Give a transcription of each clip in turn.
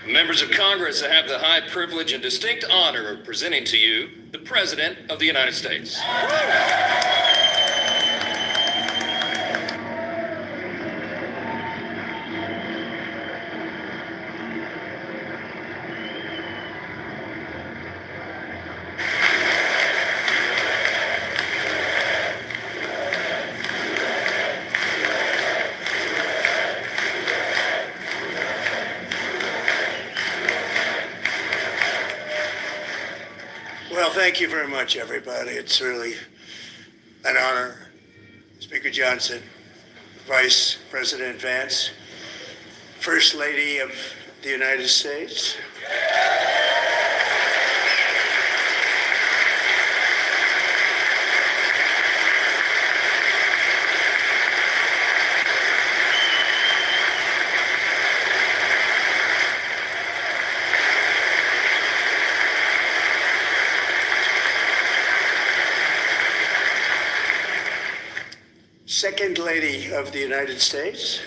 Members of Congress, I have the high privilege and distinct honor of presenting to you the President of the United States. Well, thank you very much, everybody. It's really an honor. Speaker Johnson, Vice President Vance, First Lady of the United States. Second Lady of the United States.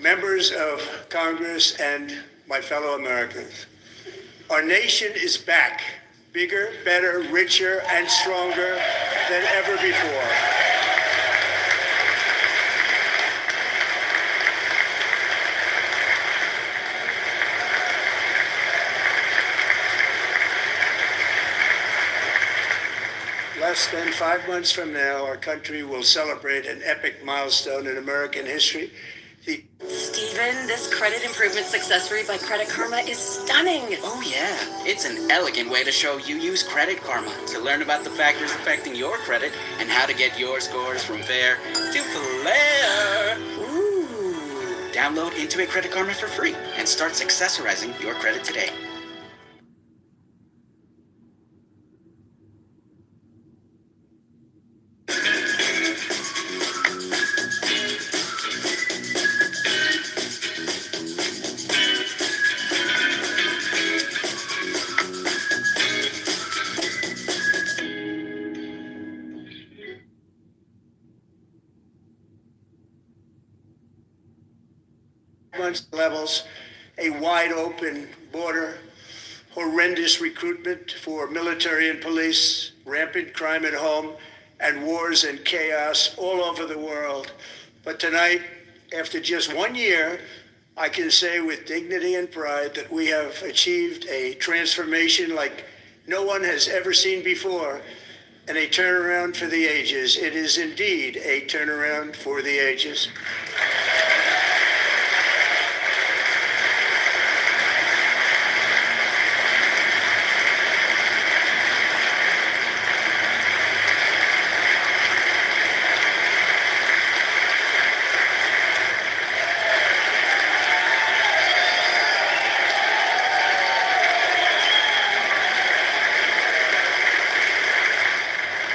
Members of Congress and my fellow Americans, our nation is back, bigger, better, richer, and stronger than ever before. Less than 5 months from now, our country will celebrate an epic milestone in American history. Stephen, this credit improvement success rate by Credit Karma is stunning. Oh yeah, it's an elegant way to show you use Credit Karma to learn about the factors affecting your credit and how to get your scores from fair to flare. Ooh. Download Intuit Credit Karma for free and start successorizing your credit today. Levels, a wide open border, horrendous recruitment for military and police, rampant crime at home, and wars and chaos all over the world. But tonight, after just 1 year, I can say with dignity and pride that we have achieved a transformation like no one has ever seen before, and a turnaround for the ages. It is indeed a turnaround for the ages.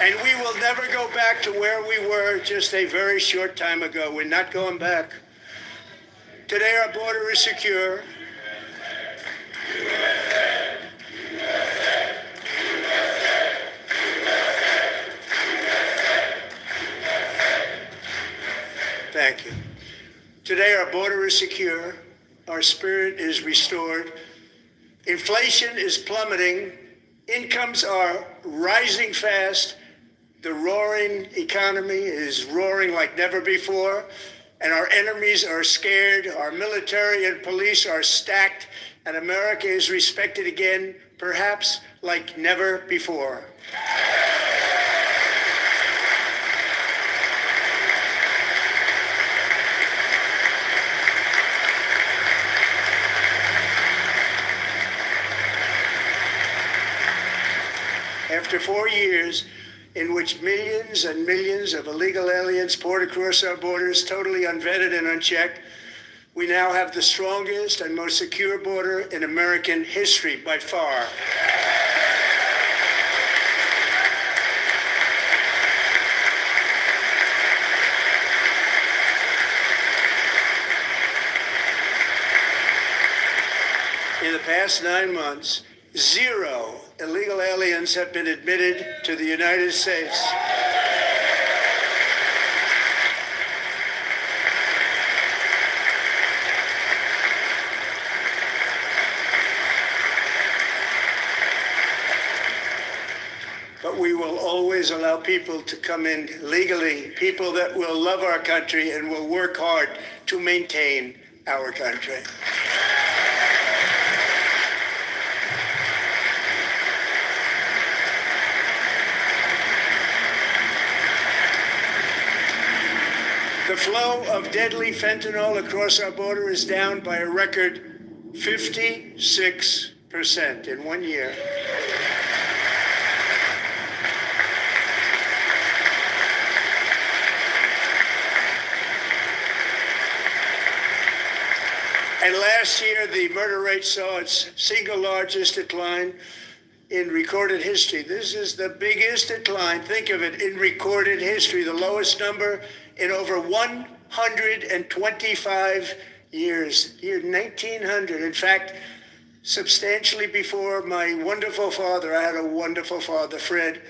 And we will never go back to where we were just a very short time ago. We're not going back. Today our border is secure. Thank you. Today our border is secure. Our spirit is restored. Inflation is plummeting. Incomes are rising fast. The roaring economy is roaring like never before, and our enemies are scared. Our military and police are stacked, and America is respected again, perhaps like never before. After 4 years in which millions and millions of illegal aliens poured across our borders, totally unvetted and unchecked, we now have the strongest and most secure border in American history by far. In the past 9 months, 0 illegal aliens have been admitted to the United States. But we will always allow people to come in legally, people that will love our country and will work hard to maintain our country. The flow of deadly fentanyl across our border is down by a record 56% in 1 year. And last year, the murder rate saw its single largest decline in recorded history. This is the biggest decline, think of it, in recorded history, the lowest number in over 125 years, year 1900. In fact, substantially before my wonderful father, I had a wonderful father, Fred,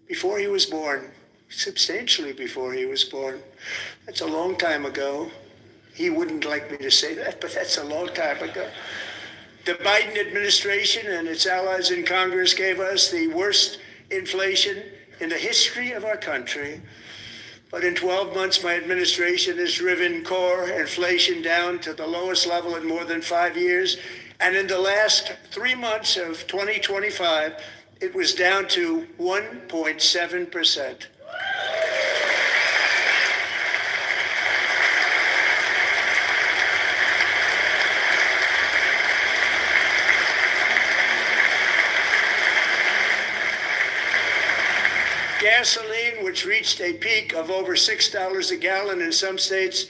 before he was born, substantially before he was born. That's a long time ago. He wouldn't like me to say that, but that's a long time ago. The Biden administration and its allies in Congress gave us the worst inflation in the history of our country. But in 12 months, my administration has driven core inflation down to the lowest level in more than 5 years. And in the last 3 months of 2025, it was down to 1.7%. Gasoline, which reached a peak of over $6 a gallon in some states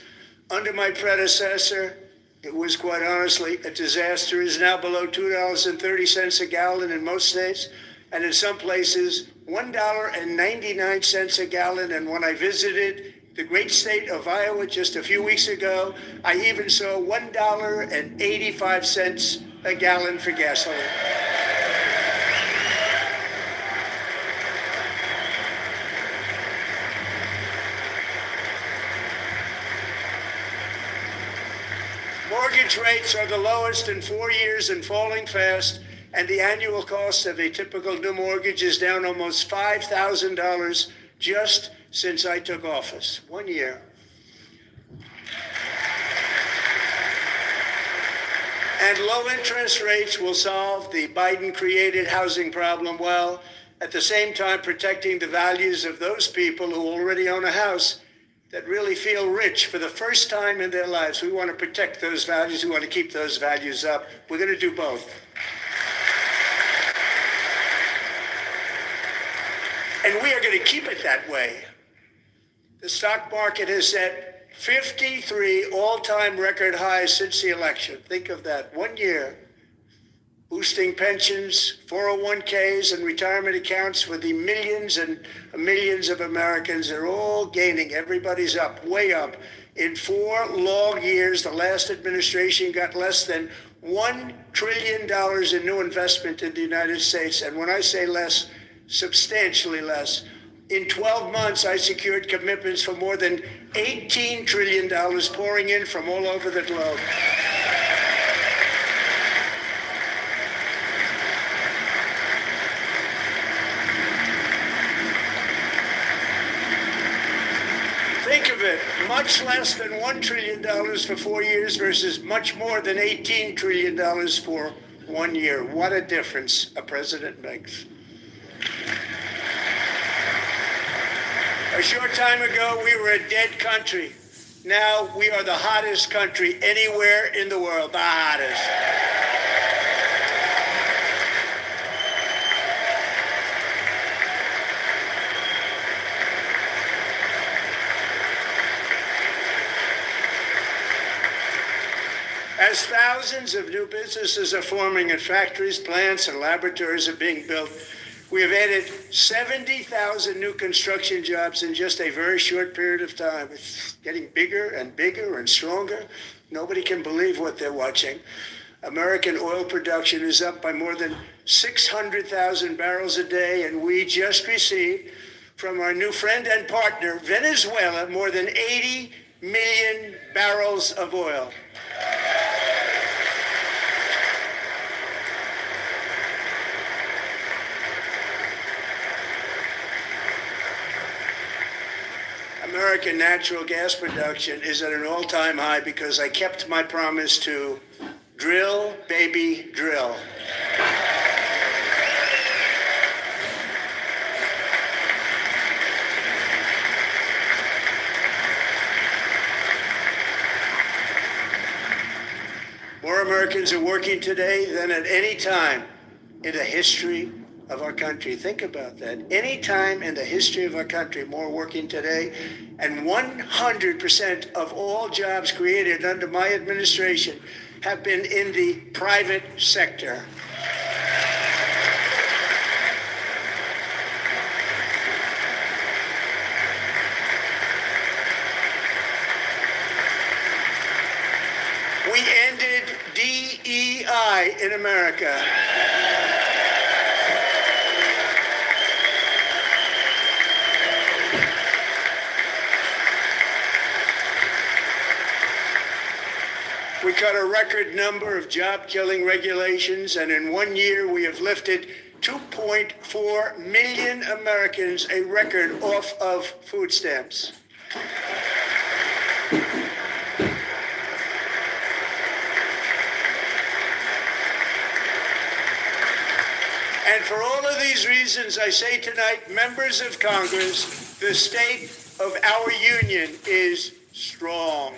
under my predecessor, it was quite honestly a disaster, is now below $2.30 a gallon in most states, and in some places, $1.99 a gallon. And when I visited the great state of Iowa just a few weeks ago, I even saw $1.85 a gallon for gasoline. Mortgage rates are the lowest in 4 years and falling fast, and the annual cost of a typical new mortgage is down almost $5,000 just since I took office. 1 year. And low interest rates will solve the Biden-created housing problem well, at the same time protecting the values of those people who already own a house that really feel rich for the first time in their lives. We want to protect those values. We want to keep those values up. We're going to do both. And we are going to keep it that way. The stock market has set 53 all-time record highs since the election. Think of that. 1 year. Boosting pensions, 401ks, and retirement accounts for the millions and millions of Americans. They're all gaining. Everybody's up, way up. In 4 long years, the last administration got less than $1 trillion in new investment in the United States. And when I say less, substantially less. In 12 months, I secured commitments for more than $18 trillion pouring in from all over the globe. Think of it, much less than $1 trillion for 4 years versus much more than $18 trillion for 1 year. What a difference a president makes. A short time ago, we were a dead country. Now we are the hottest country anywhere in the world, the hottest. As thousands of new businesses are forming and factories, plants, and laboratories are being built, we have added 70,000 new construction jobs in just a very short period of time. It's getting bigger and bigger and stronger. Nobody can believe what they're watching. American oil production is up by more than 600,000 barrels a day, and we just received from our new friend and partner, Venezuela, more than 80 million barrels of oil. American natural gas production is at an all-time high because I kept my promise to drill, baby, drill. More Americans are working today than at any time in the history of our country. Think about that. Any time in the history of our country, more working today. And 100% of all jobs created under my administration have been in the private sector. We ended DEI in America. We cut a record number of job-killing regulations, and in 1 year we have lifted 2.4 million Americans, a record, off of food stamps. And for all of these reasons, I say tonight, members of Congress, the state of our union is strong.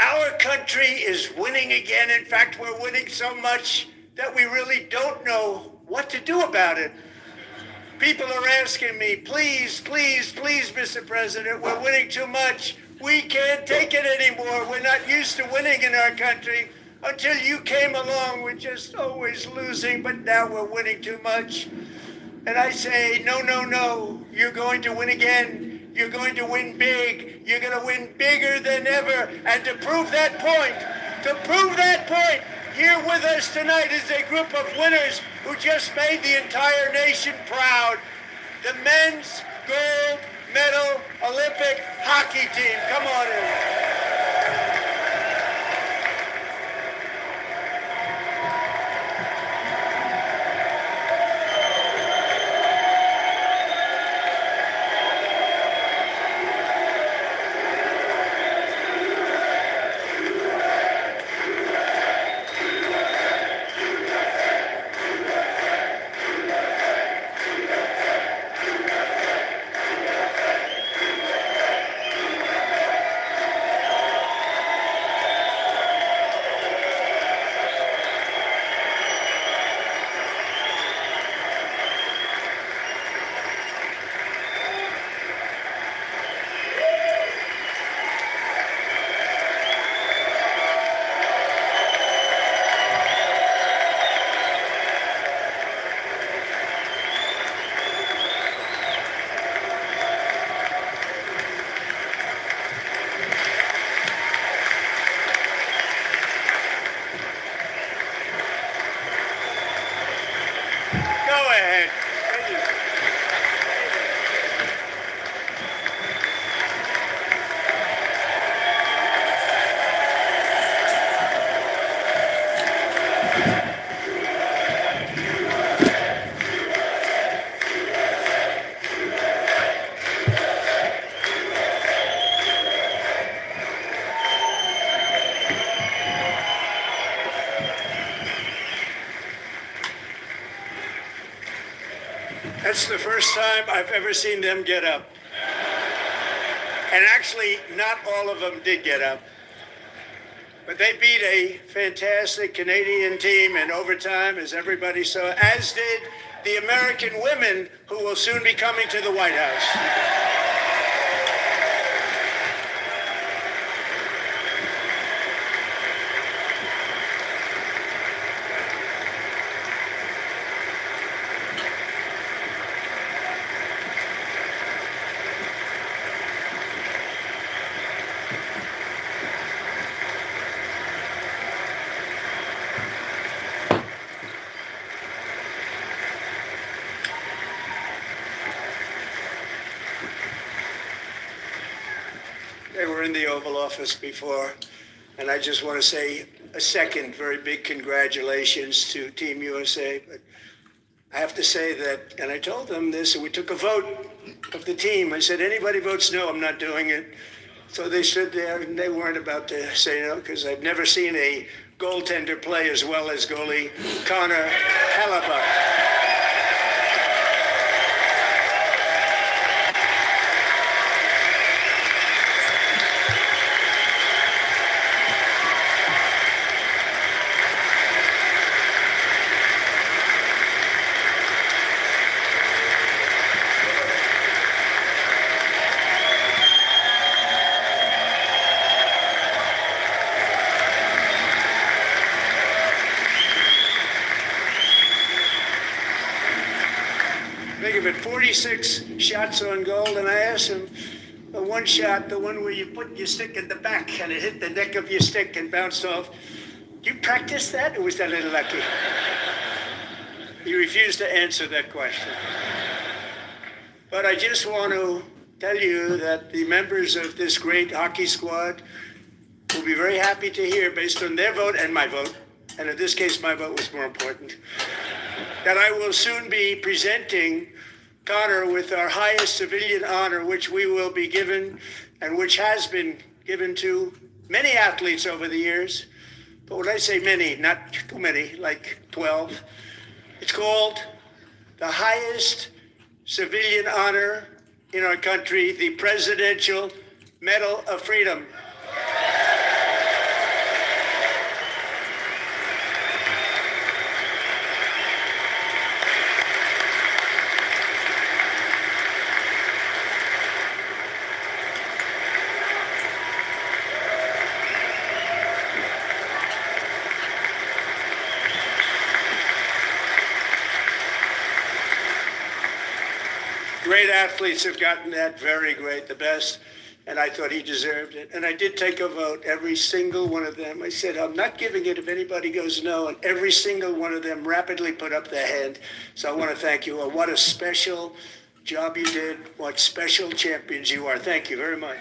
Our country is winning again. In fact, we're winning so much that we really don't know what to do about it. People are asking me, please, please, please, Mr. President, we're winning too much. We can't take it anymore. We're not used to winning in our country. Until you came along, we're just always losing, but now we're winning too much. And I say, no, no, no, you're going to win again. You're going to win big. You're going to win bigger than ever. And to prove that point, here with us tonight is a group of winners who just made the entire nation proud. The men's gold medal Olympic hockey team. Come on in. Go ahead. That's the first time I've ever seen them get up. And actually, not all of them did get up. But they beat a fantastic Canadian team in overtime, as everybody saw, as did the American women who will soon be coming to the White House. in the Oval Office before, and I just want to say a second very big congratulations to Team USA. But I have to say that, and I told them this, and we took a vote of the team. I said, anybody votes no, I'm not doing it. So they stood there, and they weren't about to say no, because I've never seen a goaltender play as well as goalie Connor Hellebuck. Think of it, 46 shots on goal, and I asked him, the one shot, the one where you put your stick in the back and it hit the neck of your stick and bounced off, you practice that, or was that a little lucky? He refused to answer that question. But I just want to tell you that the members of this great hockey squad will be very happy to hear, based on their vote and my vote, and in this case my vote was more important, that I will soon be presenting Connor with our highest civilian honor, which we will be given, and which has been given to many athletes over the years. But when I say many, not too many, like 12, it's called the highest civilian honor in our country, the Presidential Medal of Freedom. Great athletes have gotten that, very great, the best, and I thought he deserved it. And I did take a vote, every single one of them. I said, I'm not giving it if anybody goes no, and every single one of them rapidly put up their hand. So I want to thank you all. What a special job you did. What special champions you are. Thank you very much.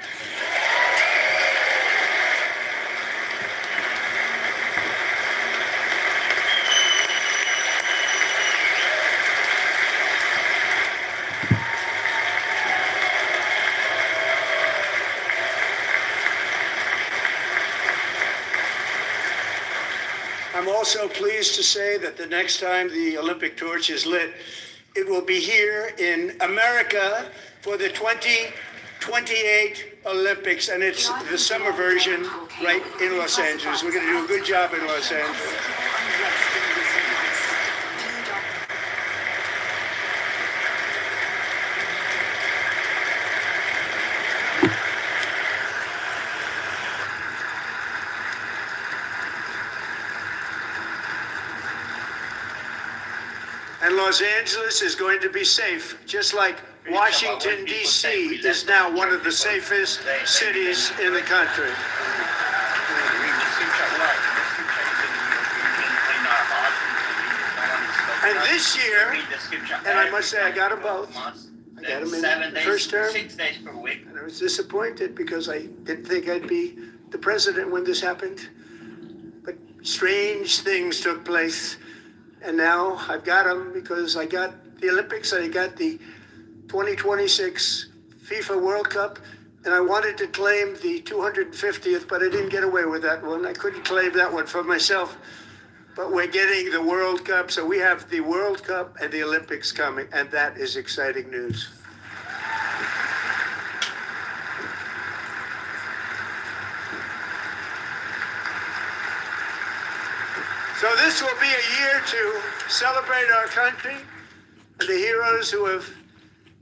I'm also pleased to say that the next time the Olympic torch is lit, it will be here in America for the 2028 Olympics, and it's the summer version right in Los Angeles. We're going to do a good job in Los Angeles. And Los Angeles is going to be safe, just like Washington, D.C. is now one of the safest cities in the country. And this year, and I must say I got them both. I got them in the first term, and I was disappointed because I didn't think I'd be the president when this happened. But strange things took place. And now I've got them because I got the Olympics, I got the 2026 FIFA World Cup, and I wanted to claim the 250th, but I didn't get away with that one. I couldn't claim that one for myself. But we're getting the World Cup, so we have the World Cup and the Olympics coming, and that is exciting news. So this will be a year to celebrate our country and the heroes who have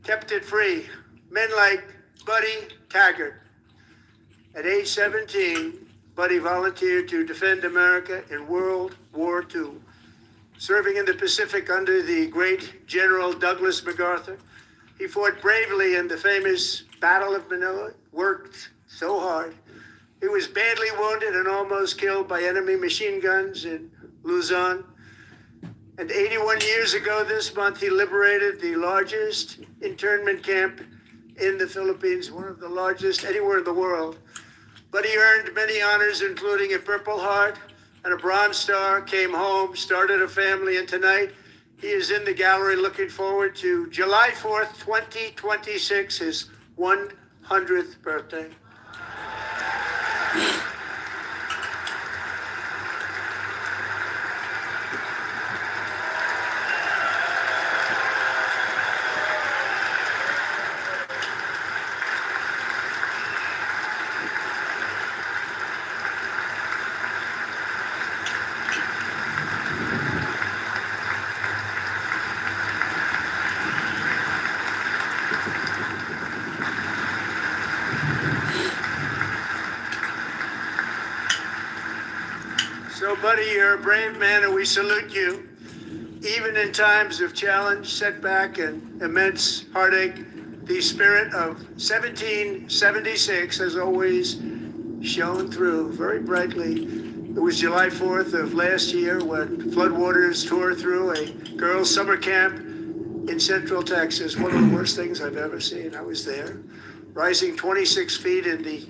kept it free. Men like Buddy Taggart. At age 17, Buddy volunteered to defend America in World War II, serving in the Pacific under the great General Douglas MacArthur. He fought bravely in the famous Battle of Manila, worked so hard. He was badly wounded and almost killed by enemy machine guns in Luzon. And 81 years ago this month, he liberated the largest internment camp in the Philippines, one of the largest anywhere in the world. but he earned many honors, including a Purple Heart and a Bronze Star, came home, started a family, and tonight he is in the gallery looking forward to July 4th, 2026, his 100th birthday. So, buddy, you're a brave man, and we salute you. Even in times of challenge, setback, and immense heartache, the spirit of 1776 has always shone through very brightly. It was July 4th of last year when floodwaters tore through a girls' summer camp in Central Texas. One of the worst things I've ever seen. I was there, rising 26 feet in the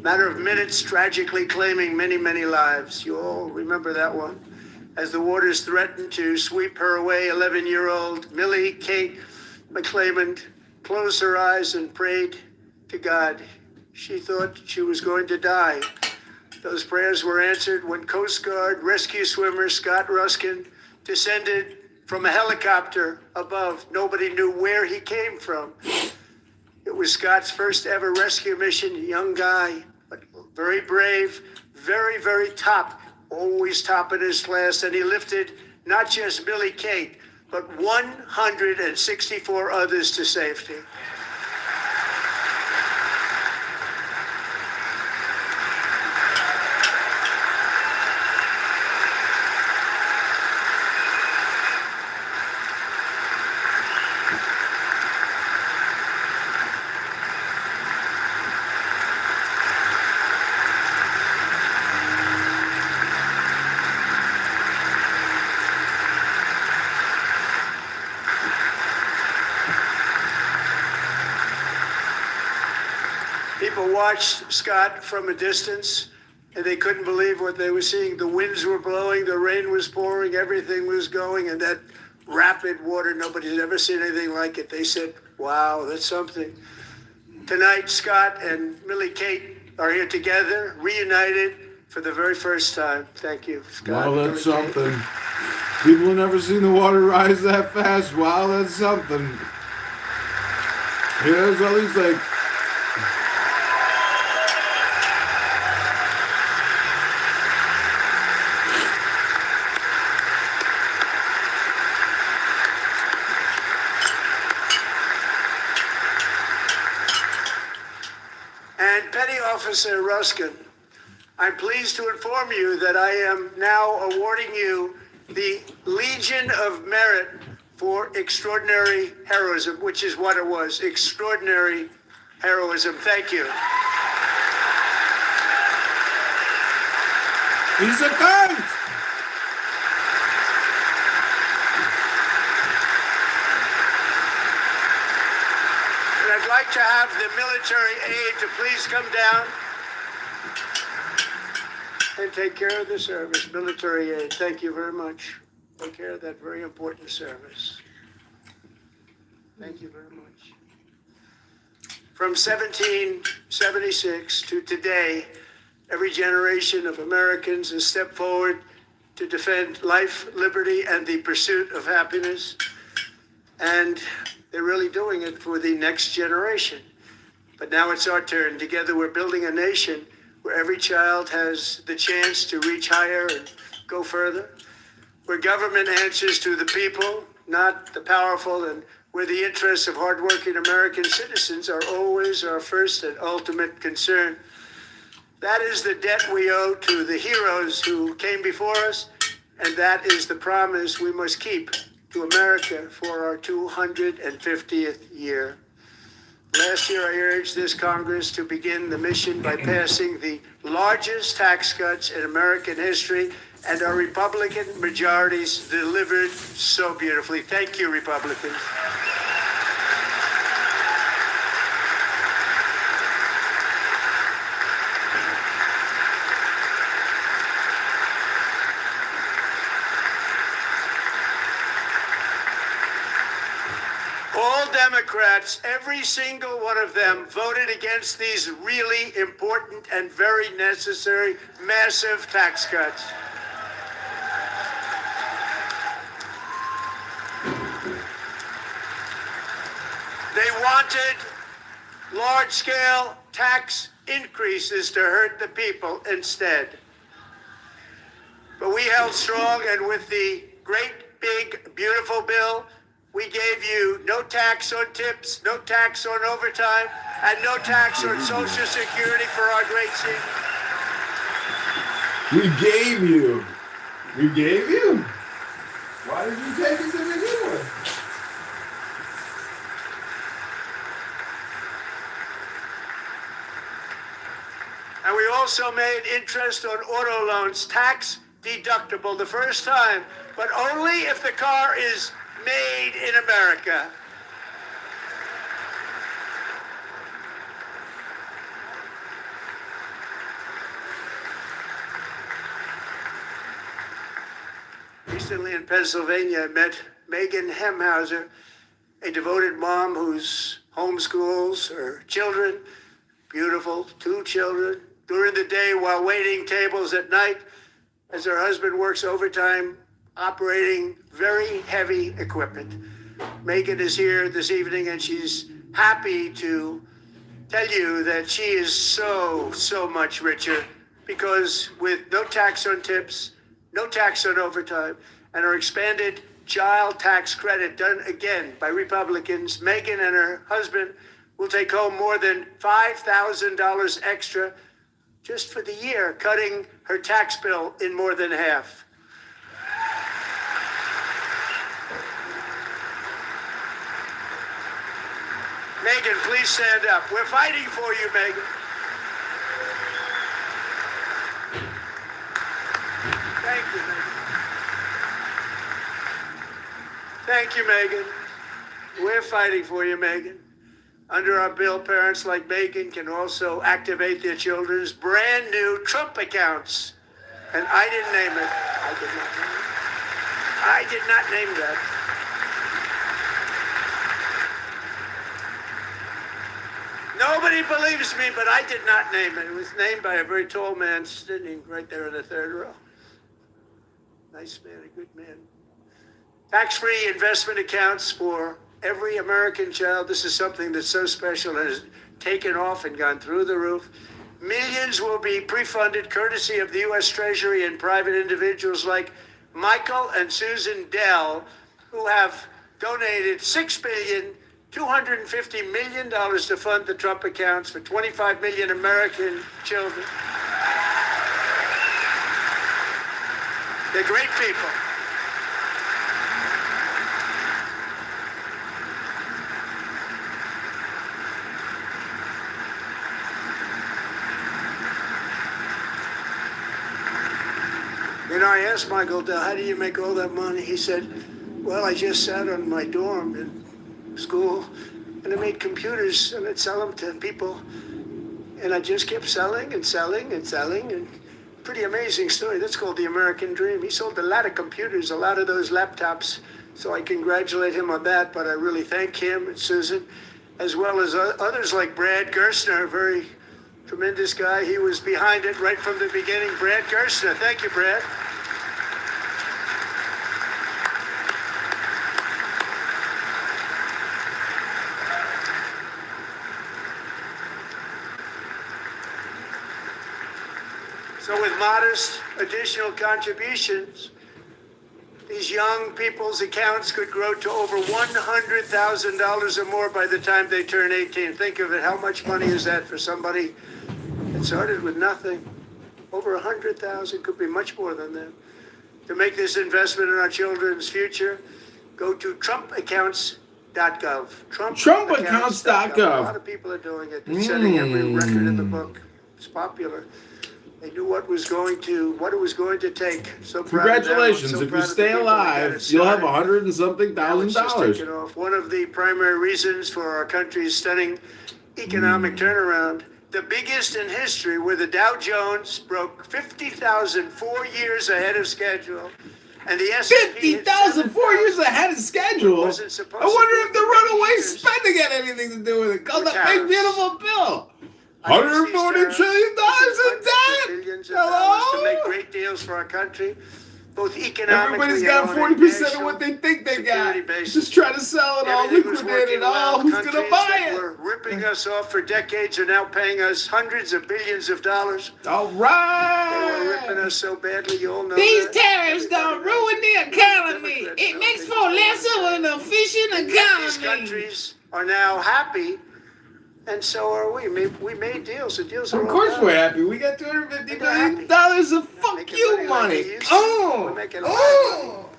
matter of minutes, tragically claiming many, many lives. You all remember that one. As the waters threatened to sweep her away, 11-year-old Millie Kate McClelland closed her eyes and prayed to God. She thought she was going to die. Those prayers were answered when Coast Guard rescue swimmer Scott Ruskin descended from a helicopter above. Nobody knew where he came from. It was Scott's first ever rescue mission. A young guy, but very brave, very, very top, always top in his class. And he lifted not just Millie Kate, but 164 others to safety. People watched Scott from a distance, and they couldn't believe what they were seeing. The winds were blowing, the rain was pouring, everything was going, and that rapid water, nobody's ever seen anything like it. They said, wow, that's something. Tonight, Scott and Millie Kate are here together, reunited for the very first time. Thank you, Scott. Wow, that's something. People have never seen the water rise that fast. Wow, that's something. Here's all these like. And Petty Officer Ruskin, I'm pleased to inform you that I am now awarding you the Legion of Merit for extraordinary heroism, which is what it was, extraordinary heroism. Thank you. He's a cunt! And I'd like to have the military aide to please come down and take care of the service. Military aid, thank you very much. Take care of that very important service. Thank you very much. From 1776 to today, every generation of Americans has stepped forward to defend life, liberty, and the pursuit of happiness. And they're really doing it for the next generation. But now it's our turn. Together we're building a nation where every child has the chance to reach higher and go further, where government answers to the people, not the powerful, and where the interests of hardworking American citizens are always our first and ultimate concern. That is the debt we owe to the heroes who came before us, and that is the promise we must keep to America for our 250th year. Last year, I urged this Congress to begin the mission by passing the largest tax cuts in American history, and our Republican majorities delivered so beautifully. Thank you, Republicans. Democrats, every single one of them, voted against these really important and very necessary massive tax cuts. They wanted large-scale tax increases to hurt the people instead. But we held strong, and with the great, big, beautiful bill, we gave you no tax on tips, no tax on overtime, and no tax on Social Security for our great seniors. We gave you. We gave you? Why did you take it to begin with? And we also made interest on auto loans tax deductible the first time, but only if the car is made in America. Recently in Pennsylvania, I met Megan Hemhauser, a devoted mom who's homeschools her children, beautiful, 2 children, during the day while waiting tables at night as her husband works overtime operating very heavy equipment. Megan is here this evening and she's happy to tell you that she is so much richer because with no tax on tips, no tax on overtime, and her expanded child tax credit done again by Republicans, Megan and her husband will take home more than $5,000 extra just for the year, cutting her tax bill in more than half. Megan, please stand up. We're fighting for you, Megan. Thank you, Megan. Thank you, Megan. We're fighting for you, Megan. Under our bill, parents like Megan can also activate their children's brand new Trump accounts. And I didn't name it. I did not name that. Nobody believes me, but I did not name it. It was named by a very tall man sitting right there in the third row. Nice man, a good man. Tax-free investment accounts for every American child. This is something that's so special and has taken off and gone through the roof. Millions will be pre-funded courtesy of the U.S. Treasury and private individuals like Michael and Susan Dell, who have donated $6.25 billion to fund the Trump accounts for 25 million American children. They're great people. You know, I asked Michael Dell, how do you make all that money? He said, well, I just sat on my dorm in school and I made computers and I'd sell them to people. And I just kept selling and selling and selling. And pretty amazing story. That's called the American dream. He sold a lot of computers, a lot of those laptops. So I congratulate him on that. But I really thank him and Susan, as well as others like Brad Gerstner, a very tremendous guy. He was behind it right from the beginning. Brad Gerstner. Thank you, Brad. So with modest additional contributions, these young people's accounts could grow to over $100,000 or more by the time they turn 18. Think of it, how much money is that for somebody that started with nothing? Over 100,000, could be much more than that. To make this investment in our children's future, go to TrumpAccounts.gov. TrumpAccounts.gov. A lot of people are doing it. It's setting every record in the book. It's popular. They knew what it was going to take. So congratulations! So if you stay alive, you'll have $100 and something thousand dollars. One of the primary reasons for our country's stunning economic turnaround, the biggest in history, where the Dow Jones broke 50,000 4 years ahead of schedule, And the S&P 50,000 4 years ahead of schedule. Wasn't supposed I wonder to if the be runaway years. spending had anything to do with it. Called With the big tariffs. beautiful bill. Against these $140 tariffs, trillion hundreds in of debt. billions of dollars to make Hello? great deals for our country, both economically Everybody's got and on a 40% of what national they think they got. security basis. Just try to sell it all, Everything was liquidate working it all. well. Who's gonna Countries buy that it? were ripping us off for decades are now paying us hundreds of billions of dollars. All They were ripping right. us so badly, you all know These that. tariffs don't Everybody ruin the knows. economy. Democrats It know. makes They for just less don't of an efficient And yet these economy. countries are now happy, and so are we. We made deals. The deals are Of all course done. we're happy. We got $250 They're billion happy. of fuck Making you money like money. they used to. We're Oh, making a lot of money. oh.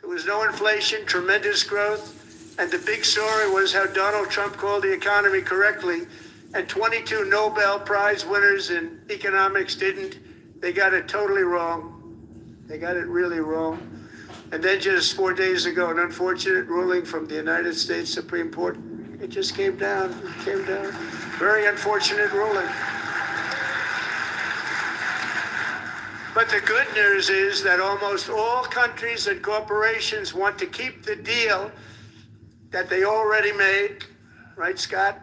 There was no inflation, tremendous growth, and the big story was how Donald Trump called the economy correctly, and 22 Nobel Prize winners in economics didn't. They got it totally wrong. They got it really wrong. And then just 4 days ago, an unfortunate ruling from the United States Supreme Court. It just came down. It came down. Very unfortunate ruling. But the good news is that almost all countries and corporations want to keep the deal that they already made, right, Scott?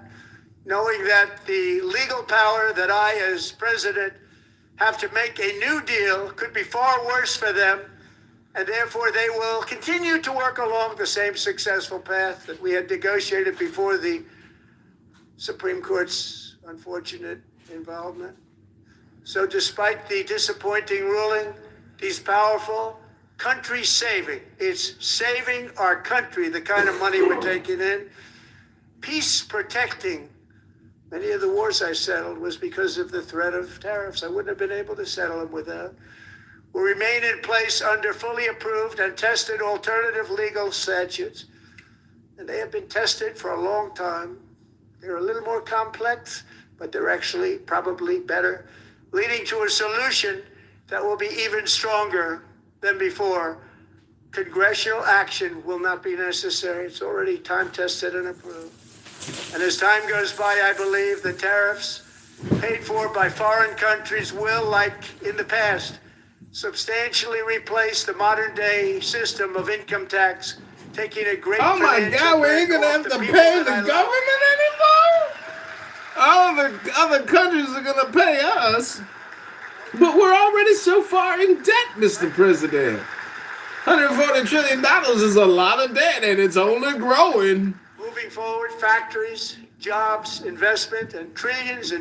Knowing that the legal power that I, as president, have to make a new deal could be far worse for them, and therefore they will continue to work along the same successful path that we had negotiated before the Supreme Court's unfortunate involvement. So despite the disappointing ruling, these powerful country saving, it's saving our country, the kind of money we're taking in, peace protecting. Many of the wars I settled was because of the threat of tariffs. I wouldn't have been able to settle them without. Will remain in place under fully approved and tested alternative legal statutes. And they have been tested for a long time. They're a little more complex, but they're actually probably better, leading to a solution that will be even stronger than before. Congressional action will not be necessary. It's already time tested and approved. And as time goes by, I believe the tariffs paid for by foreign countries will, like in the past, substantially replace the modern day system of income tax, taking a great Oh my financial God, we ain't burden gonna off have the to people pay that the I love. government anymore? All the other countries are gonna pay us. But we're already so far in debt, Mr. President. $140 trillion is a lot of debt, and it's only growing. Moving forward, factories, jobs, investment, and trillions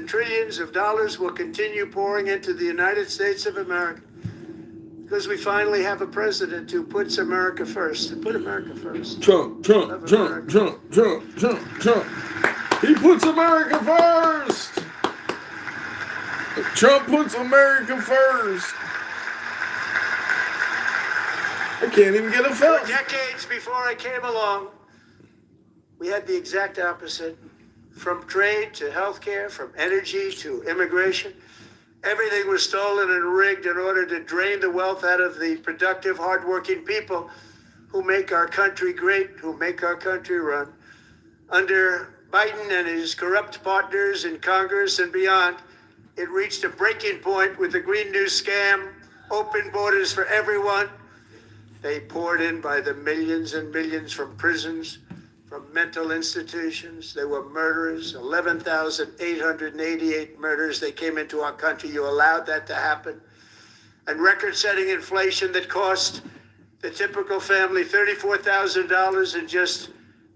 of dollars will continue pouring into the United States of America because we finally have a president who puts America first. To put America first. Trump. He puts America first. Trump puts America first. I can't even get a fill. Decades before I came along, we had the exact opposite. From trade to healthcare, from energy to immigration, everything was stolen and rigged in order to drain the wealth out of the productive, hardworking people who make our country great, who make our country run. Under Biden and his corrupt partners in Congress and beyond, it reached a breaking point with the Green New Scam, open borders for everyone. They poured in by the millions and millions from prisons, from mental institutions. They were murderers, 11,888 murders. They came into our country. You allowed that to happen. And record-setting inflation that cost the typical family $34,000 in just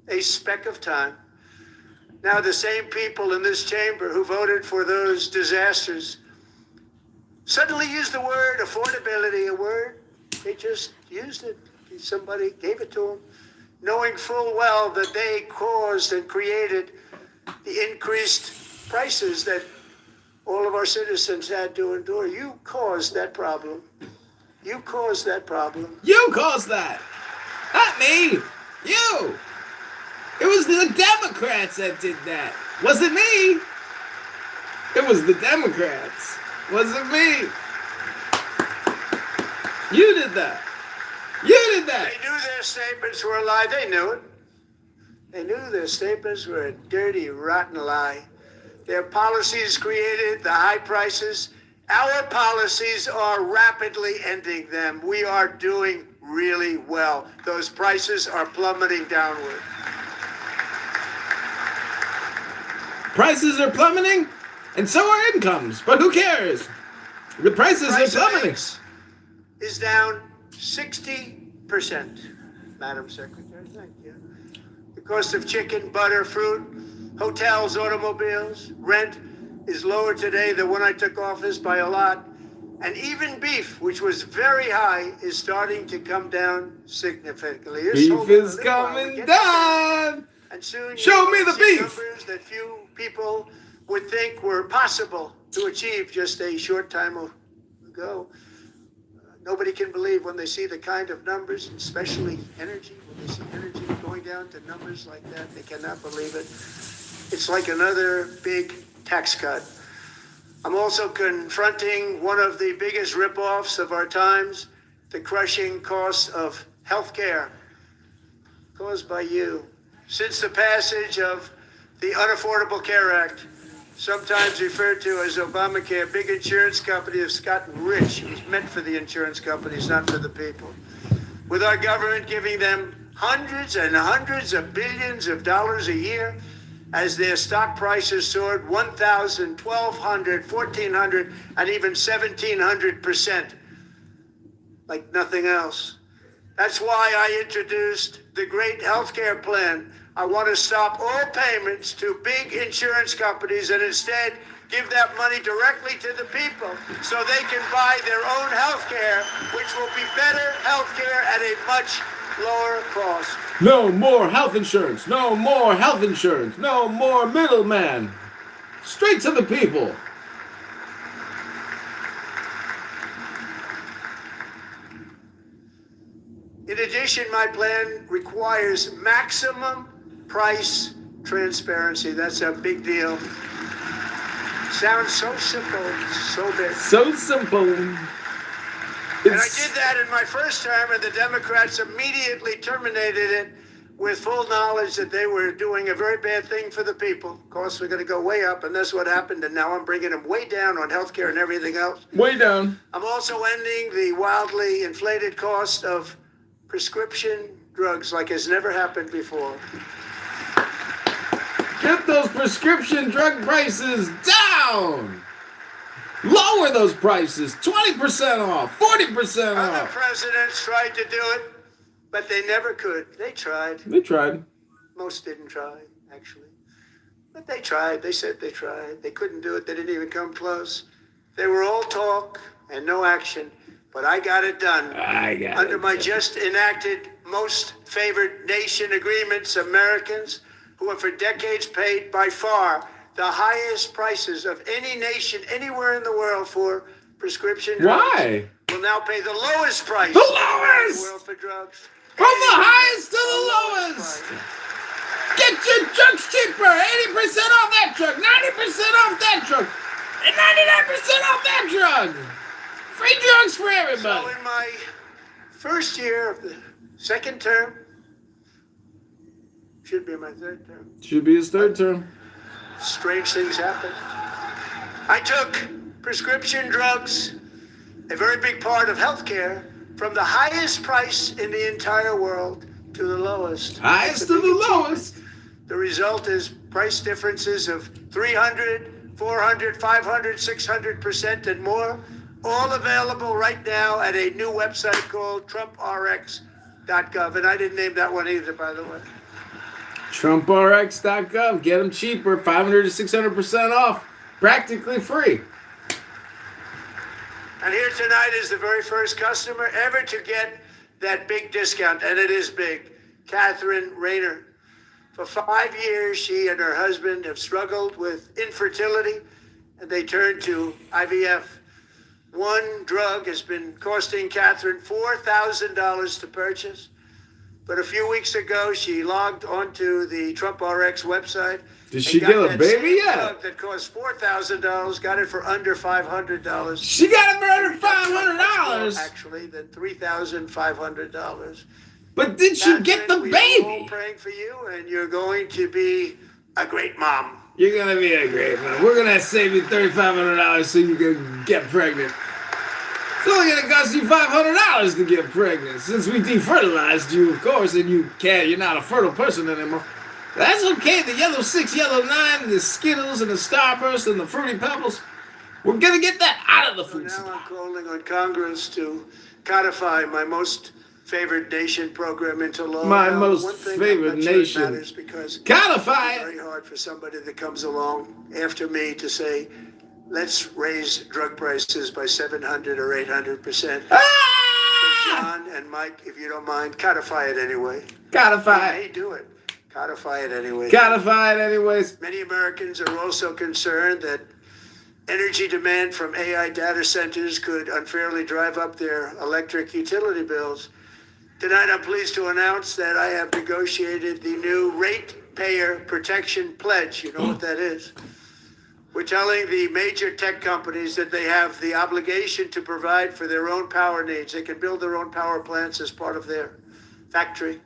a speck of time. Now the same people in this chamber who voted for those disasters suddenly used the word affordability, a word. They just used it. Somebody gave it to them, knowing full well that they caused and created the increased prices that all of our citizens had to endure. You caused that problem. You caused that problem. You caused that. Not me. You. It was the Democrats that did that. Wasn't me. It was the Democrats. Wasn't me. You did that. You did that. They knew their statements were a lie. They knew it. They knew their statements were a dirty, rotten lie. Their policies created the high prices. Our policies are rapidly ending them. We are doing really well. Those prices are plummeting downward. Prices are plummeting, and so are incomes. But who cares? The prices Price are of plummeting. eggs is down 60%. Madam Secretary, thank you. The cost of chicken, butter, fruit, hotels, automobiles, rent is lower today than when I took office by a lot. And even beef, which was very high, is starting to come down significantly. Just Beef hold on a is little while, we're coming getting there. down. And soon Show you'll me the see beef. numbers that few people would think were possible to achieve just a short time ago. Nobody can believe when they see the kind of numbers, especially energy, when they see energy going down to numbers like that, they cannot believe it. It's like another big tax cut. I'm also confronting one of the biggest ripoffs of our times, the crushing cost of health care caused by you. Since the passage of the Unaffordable Care Act, sometimes referred to as Obamacare, big insurance companies have gotten rich. It was meant for the insurance companies, not for the people. With our government giving them hundreds and hundreds of billions of dollars a year as their stock prices soared 1,000, 1,200, 1,400, and even 1,700%, like nothing else. That's why I introduced the great healthcare plan. I want to stop all payments to big insurance companies and instead give that money directly to the people so they can buy their own health care, which will be better health care at a much lower cost. No more health insurance. No more health insurance. No more middleman. Straight to the people. In addition, my plan requires maximum price transparency. That's a big deal. Sounds so simple, so big. So simple. And I did that in my first term, and the Democrats immediately terminated it with full knowledge that they were doing a very bad thing for the people. Of course, we're going to go way up, and that's what happened. And now I'm bringing them way down on healthcare and everything else. Way down. I'm also ending the wildly inflated cost of prescription drugs like has never happened before. Get those prescription drug prices down. Lower those prices. 20% off. 40% Other off. presidents tried to do it, but they never could. They tried. They tried. Most didn't try, actually. But they tried. They said they tried. They couldn't do it. They didn't even come close. They were all talk and no action. But I got it done. Under my just enacted most favored nation agreements, Americans who have for decades paid by far the highest prices of any nation anywhere in the world for prescription drugs Why? will now pay the lowest price The in the lowest! world for drugs. From the highest to the lowest. Get your drugs cheaper. 80% off that drug. 90% off that drug. And 99% off that drug. Free drugs for So everybody. in my first year of the second term, should be my third term, Should be his third term. strange things happened. I took prescription drugs, a very big part of healthcare, from the highest price in the entire world to the lowest. Highest That's a to big the achievement. lowest. The result is price differences of 300, 400, 500, 600% and more, all available right now at a new website called TrumpRx.gov. And I didn't name that one either, by the way. TrumpRx.gov. Get them cheaper. 500 to 600% off. Practically free. And here tonight is the very first customer ever to get that big discount, and it is big. Catherine Rayner. For 5 years, she and her husband have struggled with infertility, and they turned to IVF. One drug has been costing Catherine $4,000 to purchase. But a few weeks ago, she logged onto the Trump RX website. Did she and get got a that baby same yet? drug that cost $4,000, got it for under $500. She got it for under $500. Actually, than $3,500. But did she get the Catherine, we are all baby? praying for you, and you're going to be a great mom. You're going to be a great man. We're going to save you $3,500 so you can get pregnant. It's only gonna cost you $500 to get pregnant, since we defertilized you, of course, and you're not a fertile person anymore. That's okay. The yellow 6, yellow 9, the Skittles and the Starburst and the Fruity Pebbles. We're gonna get that out of the So food now supply. I'm calling on Congress to codify my most favored nation program into law. My Now, most one thing favored I'm not sure it nation. matters because Codify it's it. very hard for somebody that comes along after me to say, let's raise drug prices by 700 or 800%. Ah! John and Mike, if you don't mind, codify it anyway. Codify Hey, it. do it. Codify it anyway. Codify it anyways. Many Americans are also concerned that energy demand from AI data centers could unfairly drive up their electric utility bills. Tonight, I'm pleased to announce that I have negotiated the new Ratepayer Protection Pledge. You know what that is? We're telling the major tech companies that they have the obligation to provide for their own power needs. They can build their own power plants as part of their factory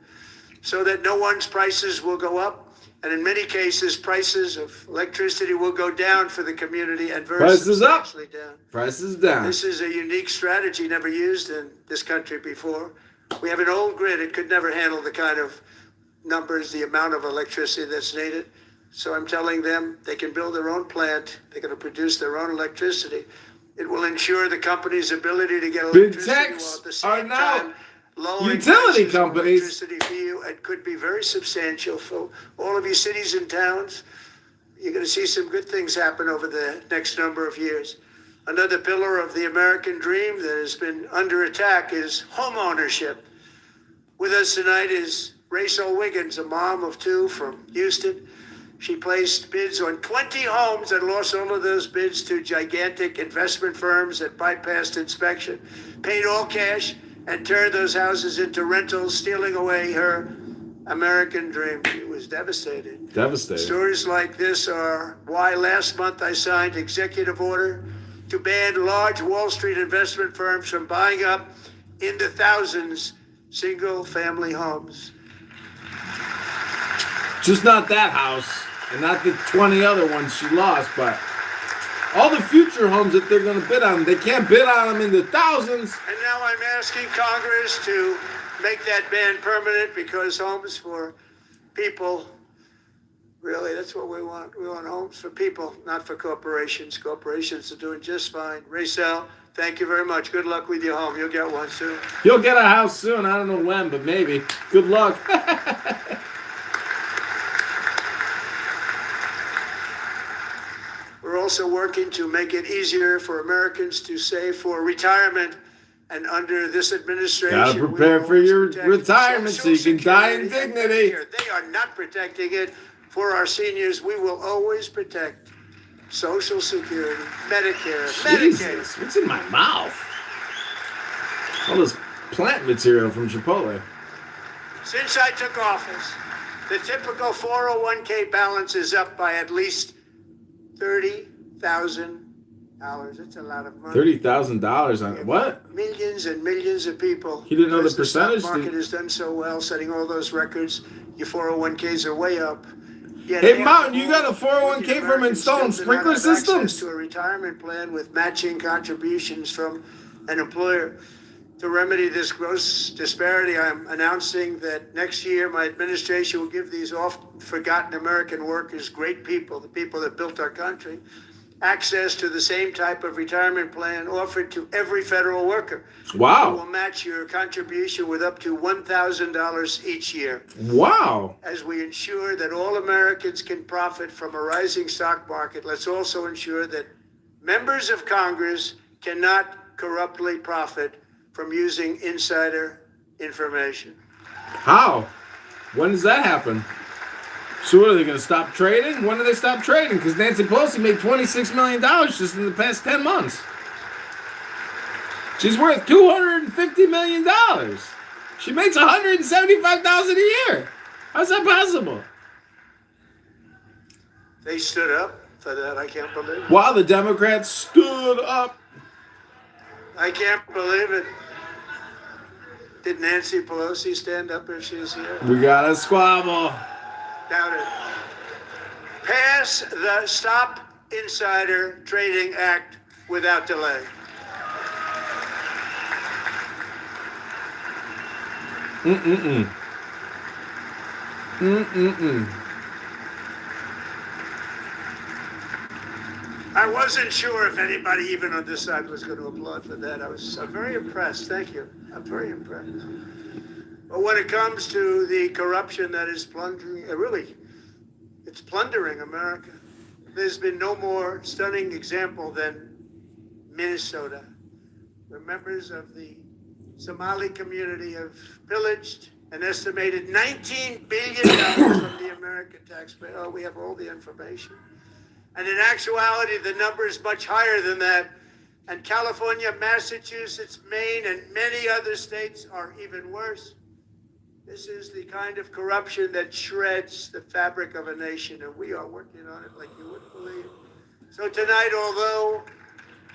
so that no one's prices will go up. And in many cases, prices of electricity will go down for the community and very Prices up. substantially down. Prices down. This is a unique strategy never used in this country before. We have an old grid. It could never handle the kind of numbers, the amount of electricity that's needed. So I'm telling them they can build their own plant. They're going to produce their own electricity. It will ensure the company's ability to get Big electricity while techs at the are same now time lowering utility prices of companies. electricity for you. It could be very substantial for all of you cities and towns. You're going to see some good things happen over the next number of years. Another pillar of the American dream that has been under attack is home ownership. With us tonight is Rachel Wiggins, a mom of 2 from Houston. She placed bids on 20 homes and lost all of those bids to gigantic investment firms that bypassed inspection, paid all cash, and turned those houses into rentals, stealing away her American dream. She was devastated. Devastated. Stories like this are why last month I signed executive order to ban large Wall Street investment firms from buying up in the thousands single-family homes. Just not that house, and not the 20 other ones she lost, but all the future homes that they're going to bid on, they can't bid on them in the thousands. And now I'm asking Congress to make that ban permanent because homes for people, really, that's what we want. We want homes for people, not for corporations. Corporations are doing just fine. Racel, thank you very much. Good luck with your home. You'll get one soon. You'll get a house soon. I don't know when, but maybe. Good luck. We're also working to make it easier for Americans to save for retirement. And under this administration, Gotta we prepare will for always your protect retirement so you Social can die in Security and dignity. Medicare. They are not protecting it for our seniors. We will always protect Social Security, Medicare, Medicaid. Jesus, what's in my mouth? All this plant material from Chipotle. Since I took office, the typical 401k balance is up by at least $30,000. That's a lot of money. $30,000 on what? Millions and millions of people. You didn't know the Because percentage? The stock market has done so well, setting all those records. Your 401ks are way up. Yet Hey, half Mountain, of you got a all 401k from Americans installing still do not sprinkler have access systems? to a retirement plan with matching contributions from an employer. To remedy this gross disparity, I'm announcing that next year my administration will give these oft-forgotten American workers, great people, the people that built our country, access to the same type of retirement plan offered to every federal worker. We will Wow. match your contribution with up to $1,000 each year Wow. as we ensure that all Americans can profit from a rising stock market. Let's also ensure that members of Congress cannot corruptly profit from using insider information. How? When does that happen? So what, are they going to stop trading? When do they stop trading? Because Nancy Pelosi made $26 million just in the past 10 months. She's worth $250 million. She makes $175,000 a year. How's that possible? They stood up for that. I can't believe it. While the Democrats stood up. I can't believe it. Did Nancy Pelosi stand up if she's here? We got a squabble. Doubt it. Pass the Stop Insider Trading Act without delay. Mm-mm-mm. Mm-mm-mm. I wasn't sure if anybody, even on this side, was going to applaud for that. I'm very impressed. Thank you. I'm very impressed. But when it comes to the corruption that is plundering, it's plundering America. There's been no more stunning example than Minnesota, where members of the Somali community have pillaged an estimated $19 billion from the American taxpayer. Oh, we have all the information. And in actuality, the number is much higher than that. And California, Massachusetts, Maine, and many other states are even worse. This is the kind of corruption that shreds the fabric of a nation, and we are working on it like you wouldn't believe. So tonight, although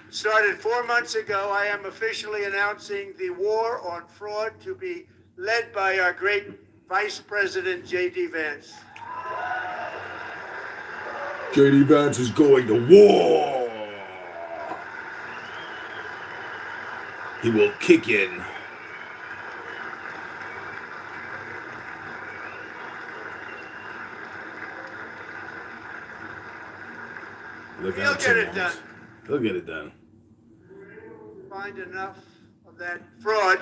it started 4 months ago, I am officially announcing the war on fraud to be led by our great Vice President, J.D. Vance. J.D. Vance is going to war. He will kick in. Look He'll get it done. He'll get it done. Find enough of that fraud,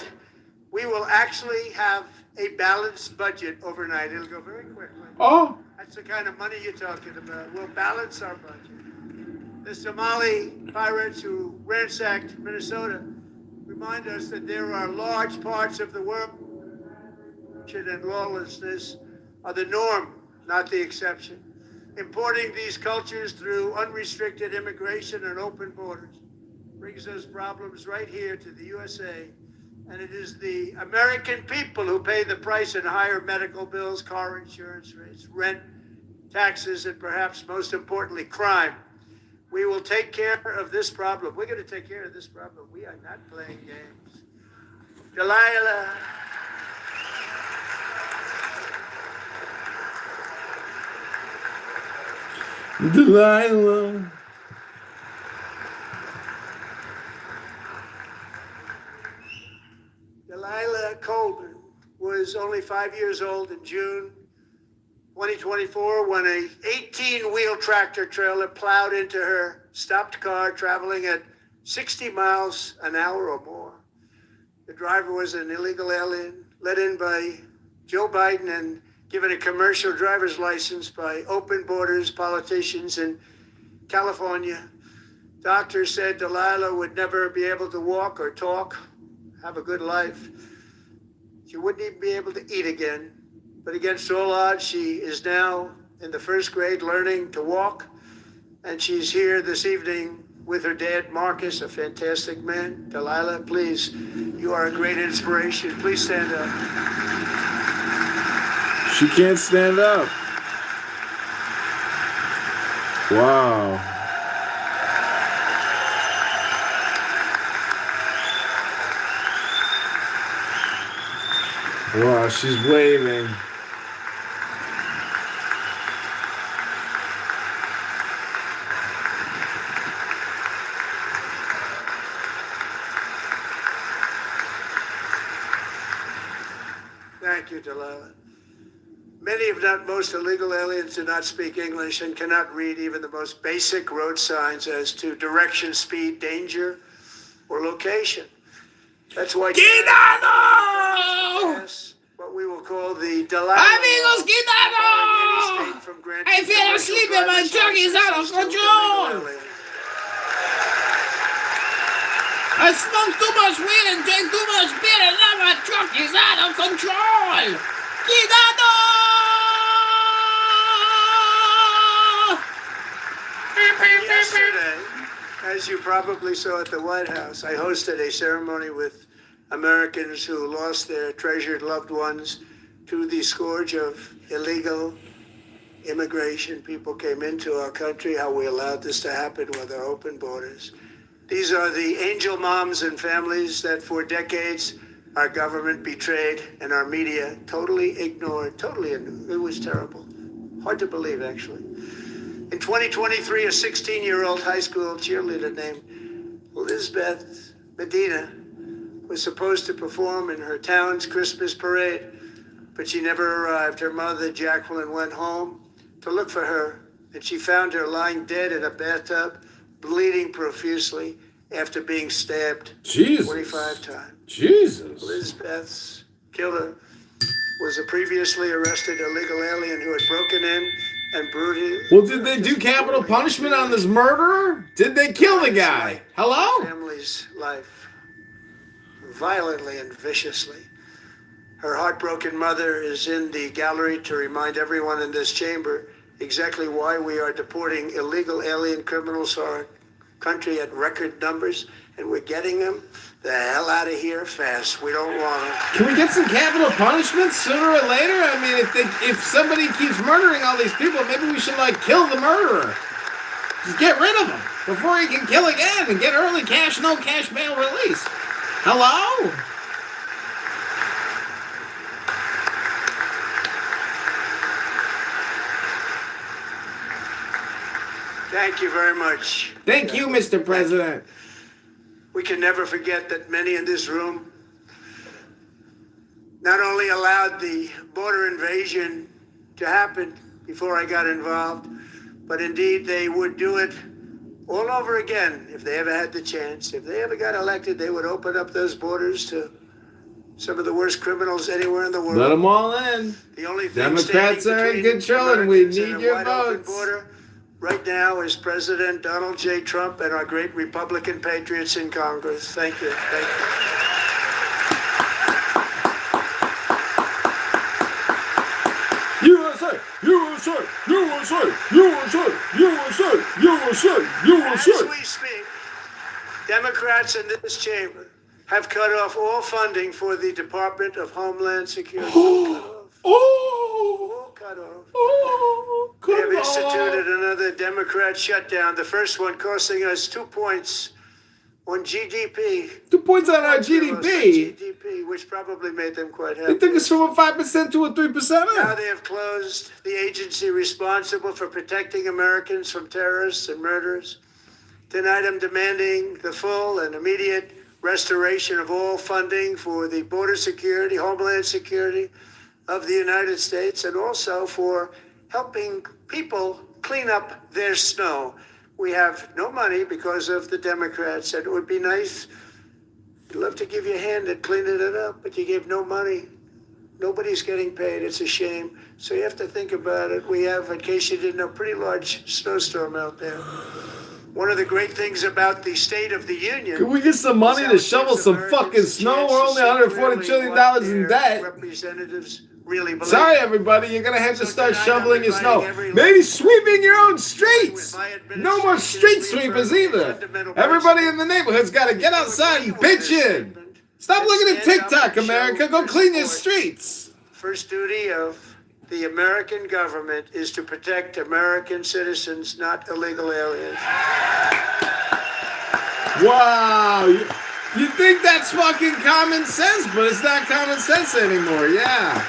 we will actually have a balanced budget overnight. It'll go very quickly. Oh. That's the kind of money you're talking about. We'll balance our budget. The Somali pirates who ransacked Minnesota remind us that there are large parts of the world and lawlessness are the norm, not the exception. Importing these cultures through unrestricted immigration and open borders brings us problems right here to the USA. And it is the American people who pay the price in higher medical bills, car insurance rates, rent, taxes, and perhaps most importantly, crime. We will take care of this problem. We're going to take care of this problem. We are not playing games. Delilah. Delilah. Delilah Colburn was only 5 years old in June 2024 when a 18-wheel tractor trailer plowed into her stopped car traveling at 60 miles an hour or more. The driver was an illegal alien let in by Joe Biden and given a commercial driver's license by open borders politicians in California. Doctors said Delilah would never be able to walk or talk, have a good life. She wouldn't even be able to eat again. But against all odds, she is now in the first grade learning to walk. And she's here this evening with her dad, Marcus, a fantastic man. Delilah, please, you are a great inspiration. Please stand up. She can't stand up. Wow. Wow, she's waving. Thank you, Delilah. Many, if not most, illegal aliens do not speak English and cannot read even the most basic road signs as to direction, speed, danger, or location. That's why what we will call the Delilah. Amigos, Kitover! I fell asleep and my truck is out of control. I smoked too much weed and drank too much beer and now my truck is out of control. Kitover! Yesterday, as you probably saw at the White House, I hosted a ceremony with Americans who lost their treasured loved ones to the scourge of illegal immigration. People came into our country, how we allowed this to happen with our open borders. These are the angel moms and families that for decades our government betrayed and our media totally ignored. It was terrible. Hard to believe, actually. In 2023, a 16-year-old high school cheerleader named Elizabeth Medina was supposed to perform in her town's Christmas parade, but she never arrived. Her mother, Jacqueline, went home to look for her, and she found her lying dead in a bathtub, bleeding profusely after being stabbed Jesus. 25 times. Jesus. Elizabeth's killer was a previously arrested illegal alien who had broken in and brutally... Well, did they do capital punishment on this murderer? Did they kill the guy? Hello? Family's life violently and viciously. Her heartbroken mother is in the gallery to remind everyone in this chamber exactly why we are deporting illegal alien criminals to our country at record numbers, and we're getting them the hell out of here fast. We don't want them. Can we get some capital punishment sooner or later? I mean, if somebody keeps murdering all these people, maybe we should, like, kill the murderer. Just get rid of him before he can kill again and get early cash, no cash bail release. Hello? Thank you very much. Thank you, Mr. President. We can never forget that many in this room not only allowed the border invasion to happen before I got involved, but indeed they would do it all over again if they ever had the chance. If they ever got elected, they would open up those borders to some of the worst criminals anywhere in the world. Let them all in. The only thing Democrats standing are in between control, and we Americans need and a your wide open votes. border right now is President Donald J. Trump and our great Republican patriots in Congress. Thank you. Thank you. USA, USA, USA, USA, USA, USA, USA. As we speak, Democrats in this chamber have cut off all funding for the Department of Homeland Security. All cut off. They have instituted another Democrat shutdown, the first one costing us 2 points on GDP. 2 points on our GDP. GDP, which probably made them quite They happy. took us from a 5% to a 3%. Now they have closed the agency responsible for protecting Americans from terrorists and murderers. Tonight I'm demanding the full and immediate restoration of all funding for the border security, homeland security of the United States, and also for helping people clean up their snow. We have no money because of the Democrats, and it would be nice. I'd love to give you a hand at cleaning it up, but you gave no money. Nobody's getting paid. It's a shame. So you have to think about it. We have, in case you didn't know, a pretty large snowstorm out there. One of the great things about the State of the Union. Can we get some money to shovel some fucking snow? We're only $140 trillion in debt. Representatives really believe. Sorry, everybody. You're going to have to start shoveling your snow. Maybe sweeping your own streets. No more street sweepers either. Everybody in the neighborhood's got to get outside and pitch in. Stop looking at TikTok, America. Go clean your streets. First duty of the American government is to protect American citizens, not illegal aliens. Wow. You think that's fucking common sense, but it's not common sense anymore. Yeah.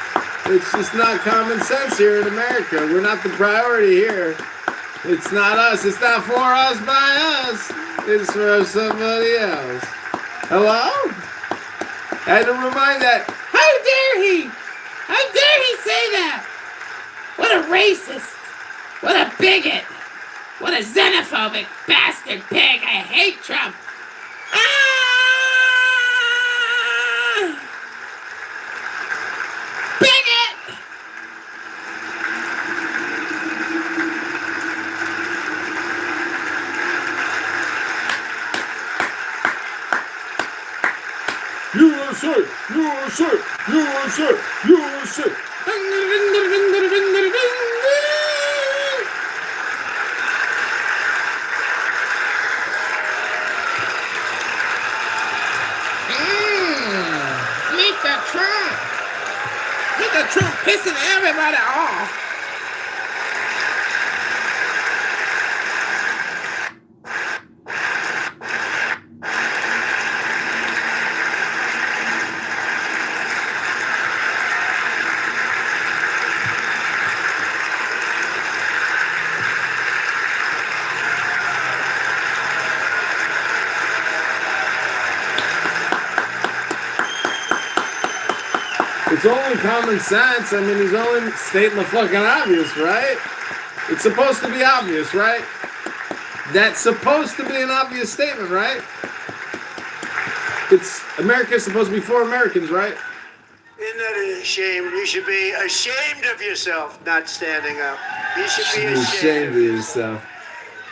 It's just not common sense here in America. We're not the priority here. It's not us. It's not for us by us. It's for somebody else. Hello? I had to remind that. How dare he? How dare he say that? What a racist. What a bigot. What a xenophobic bastard pig. I hate Trump. Ah! Bigot! USA! USA! USA! USA! Look at Trump pissing everybody off. It's only common sense. I mean, he's only stating the fucking obvious, right? It's supposed to be obvious, right? That's supposed to be an obvious statement, right? It's America's supposed to be for Americans, right? Isn't that a shame? You should be ashamed of yourself not standing up. You should be Be ashamed of ashamed. yourself.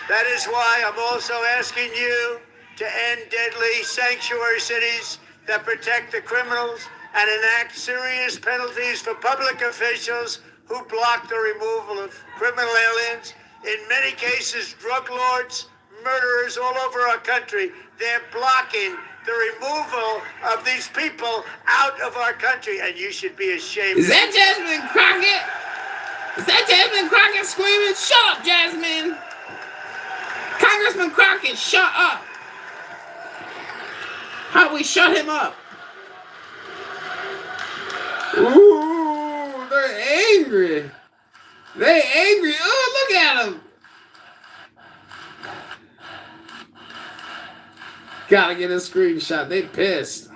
That is why I'm also asking you to end deadly sanctuary cities that protect the criminals and enact serious penalties for public officials who block the removal of criminal aliens. In many cases, drug lords, murderers all over our country, they're blocking the removal of these people out of our country, and you should be ashamed. Is that Jasmine Crockett? Is that Jasmine Crockett screaming? Shut up, Jasmine! Congressman Crockett, shut up! How we shut him up? Ooh, they're angry. They angry. Oh, look at them. Gotta get a screenshot. They pissed.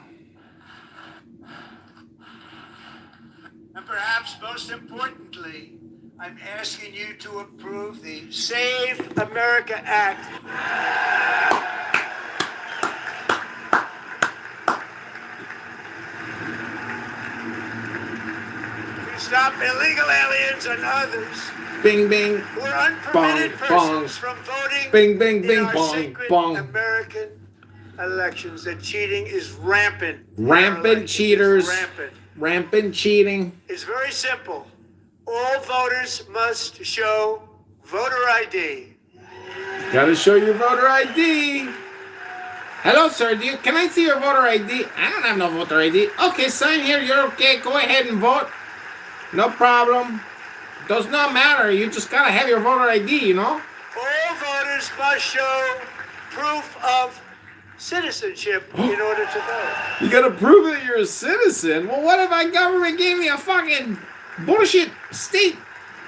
And perhaps most importantly, I'm asking you to approve the Save America Act. To stop illegal aliens and others Bing, bing. who are unpermitted Bong, bong. persons from voting Bing, bing, in bing, our bong, sacred bong. American elections. That cheating is rampant. Rampant Our elections. cheaters. It's rampant. Rampant cheating. It's very simple. All voters must show voter ID. Gotta show your voter ID. Hello, sir. Can I see your voter ID? I don't have no voter ID. Okay, sign here. You're okay. Go ahead and vote. No problem. Does not matter. You just gotta have your voter ID, you know? All voters must show proof of citizenship in order to vote. You gotta prove that you're a citizen. Well, what if my government gave me a fucking bullshit state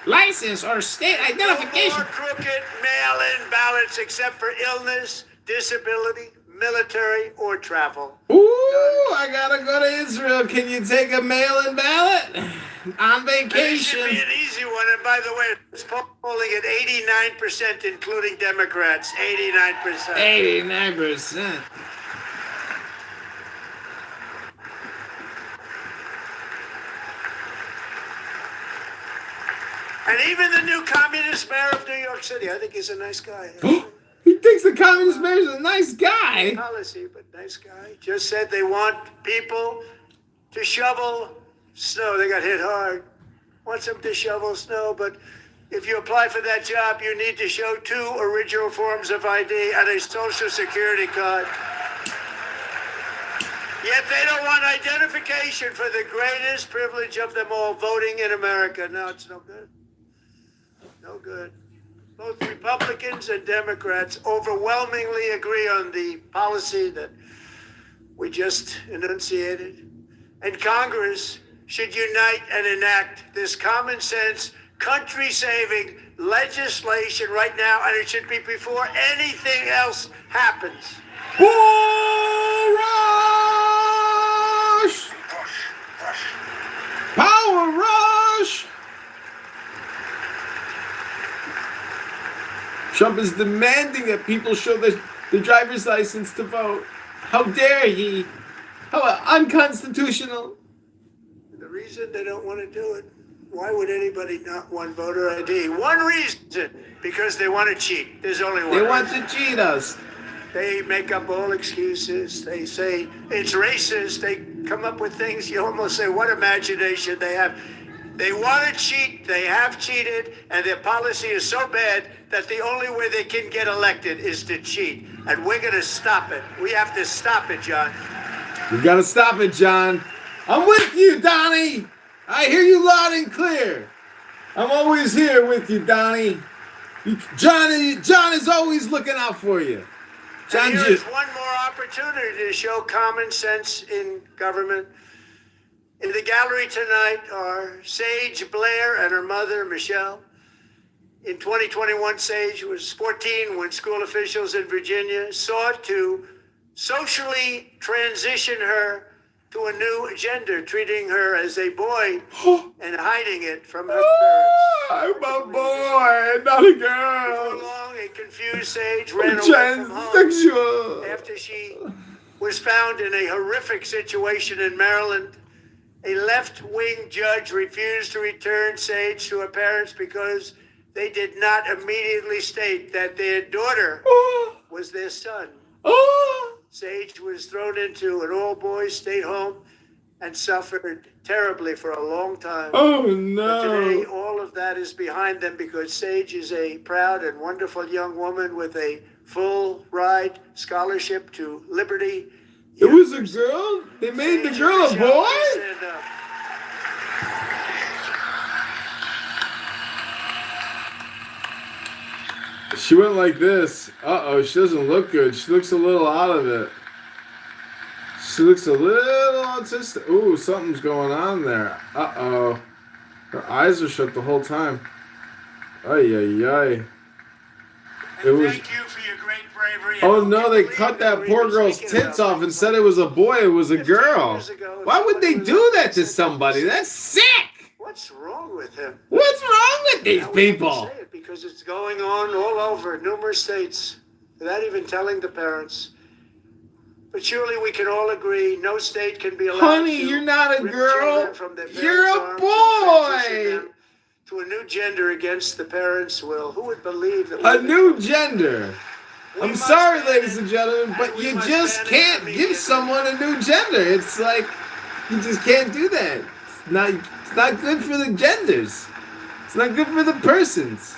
license or state No identification? more crooked mail-in ballots except for illness, disability, military, or travel. Ooh, I gotta go to Israel. Can you take a mail-in ballot? On This should vacation. be an easy one. And by the way, it's polling at 89%, including Democrats. 89%. 89%. And even the new communist mayor of New York City, I think he's a nice guy. He thinks the communist mayor's a nice guy. Policy, but nice guy. Just said they want people to shovel snow. They got hit hard. Wants them to shovel snow, but if you apply for that job, you need to show 2 original forms of ID and a social security card. Yet they don't want identification for the greatest privilege of them all, voting in America. No, it's no good. No good. Both Republicans and Democrats overwhelmingly agree on the policy that we just enunciated. And Congress should unite and enact this common sense, country saving legislation right now, and it should be before anything else happens. Bull rush! Power rush! Trump is demanding that people show the driver's license to vote. How dare he? How unconstitutional. The reason they don't want to do it, why would anybody not want voter ID? One reason, because they want to cheat. There's only one. They want reason. to cheat us. They make up all excuses. They say it's racist. They come up with things you almost say, what imagination they have. They want to cheat. They have cheated. And their policy is so bad that the only way they can get elected is to cheat. And we're going to stop it. We have to stop it, John. We gotta stop it, John. I'm with you, Donnie. I hear you loud and clear. I'm always here with you, Donnie. John is always looking out for you. John, And here's one more opportunity to show common sense in government. In the gallery tonight are Sage Blair and her mother, Michelle. In 2021, Sage was 14 when school officials in Virginia sought to socially transition her to a new gender, treating her as a boy and hiding it from her parents. I'm a boy, not a Before girl. long, a confused Sage ran I'm away from home transsexual. after she was found in a horrific situation in Maryland. A left-wing judge refused to return Sage to her parents because they did not immediately state that their daughter Oh, was their son. oh, Sage was thrown into an all-boys state home and suffered terribly for a long time. oh But today, no. all of that is behind them because Sage is a proud and wonderful young woman with a full ride scholarship to Liberty. It was a girl? They made the girl a boy? She went like this. Uh-oh, she doesn't look good. She looks a little out of it. She looks a little autistic. Ooh, something's going on there. Uh-oh. Her eyes are shut the whole time. Ay, ay, ay. It was... Thank you for your great bravery. Oh no, they cut that poor girl's tits off and said it was a boy, it was a girl. Why would they do that to somebody? That's sick! What's wrong with him? What's wrong with these Now we can people? say it because it's going on all over numerous states without even telling the parents. But surely we can all agree no state can be allowed Honey, to you're not a rip girl. children from their You're parents' a arms and transition boy. them to a new gender against the parents' will. Who would believe that? A new gender. We I'm must sorry, ban ladies it, and gentlemen, but and we you must just ban it can't immediately. give someone a new gender. It's like you just can't do that. It's not good for the genders. It's not good for the persons.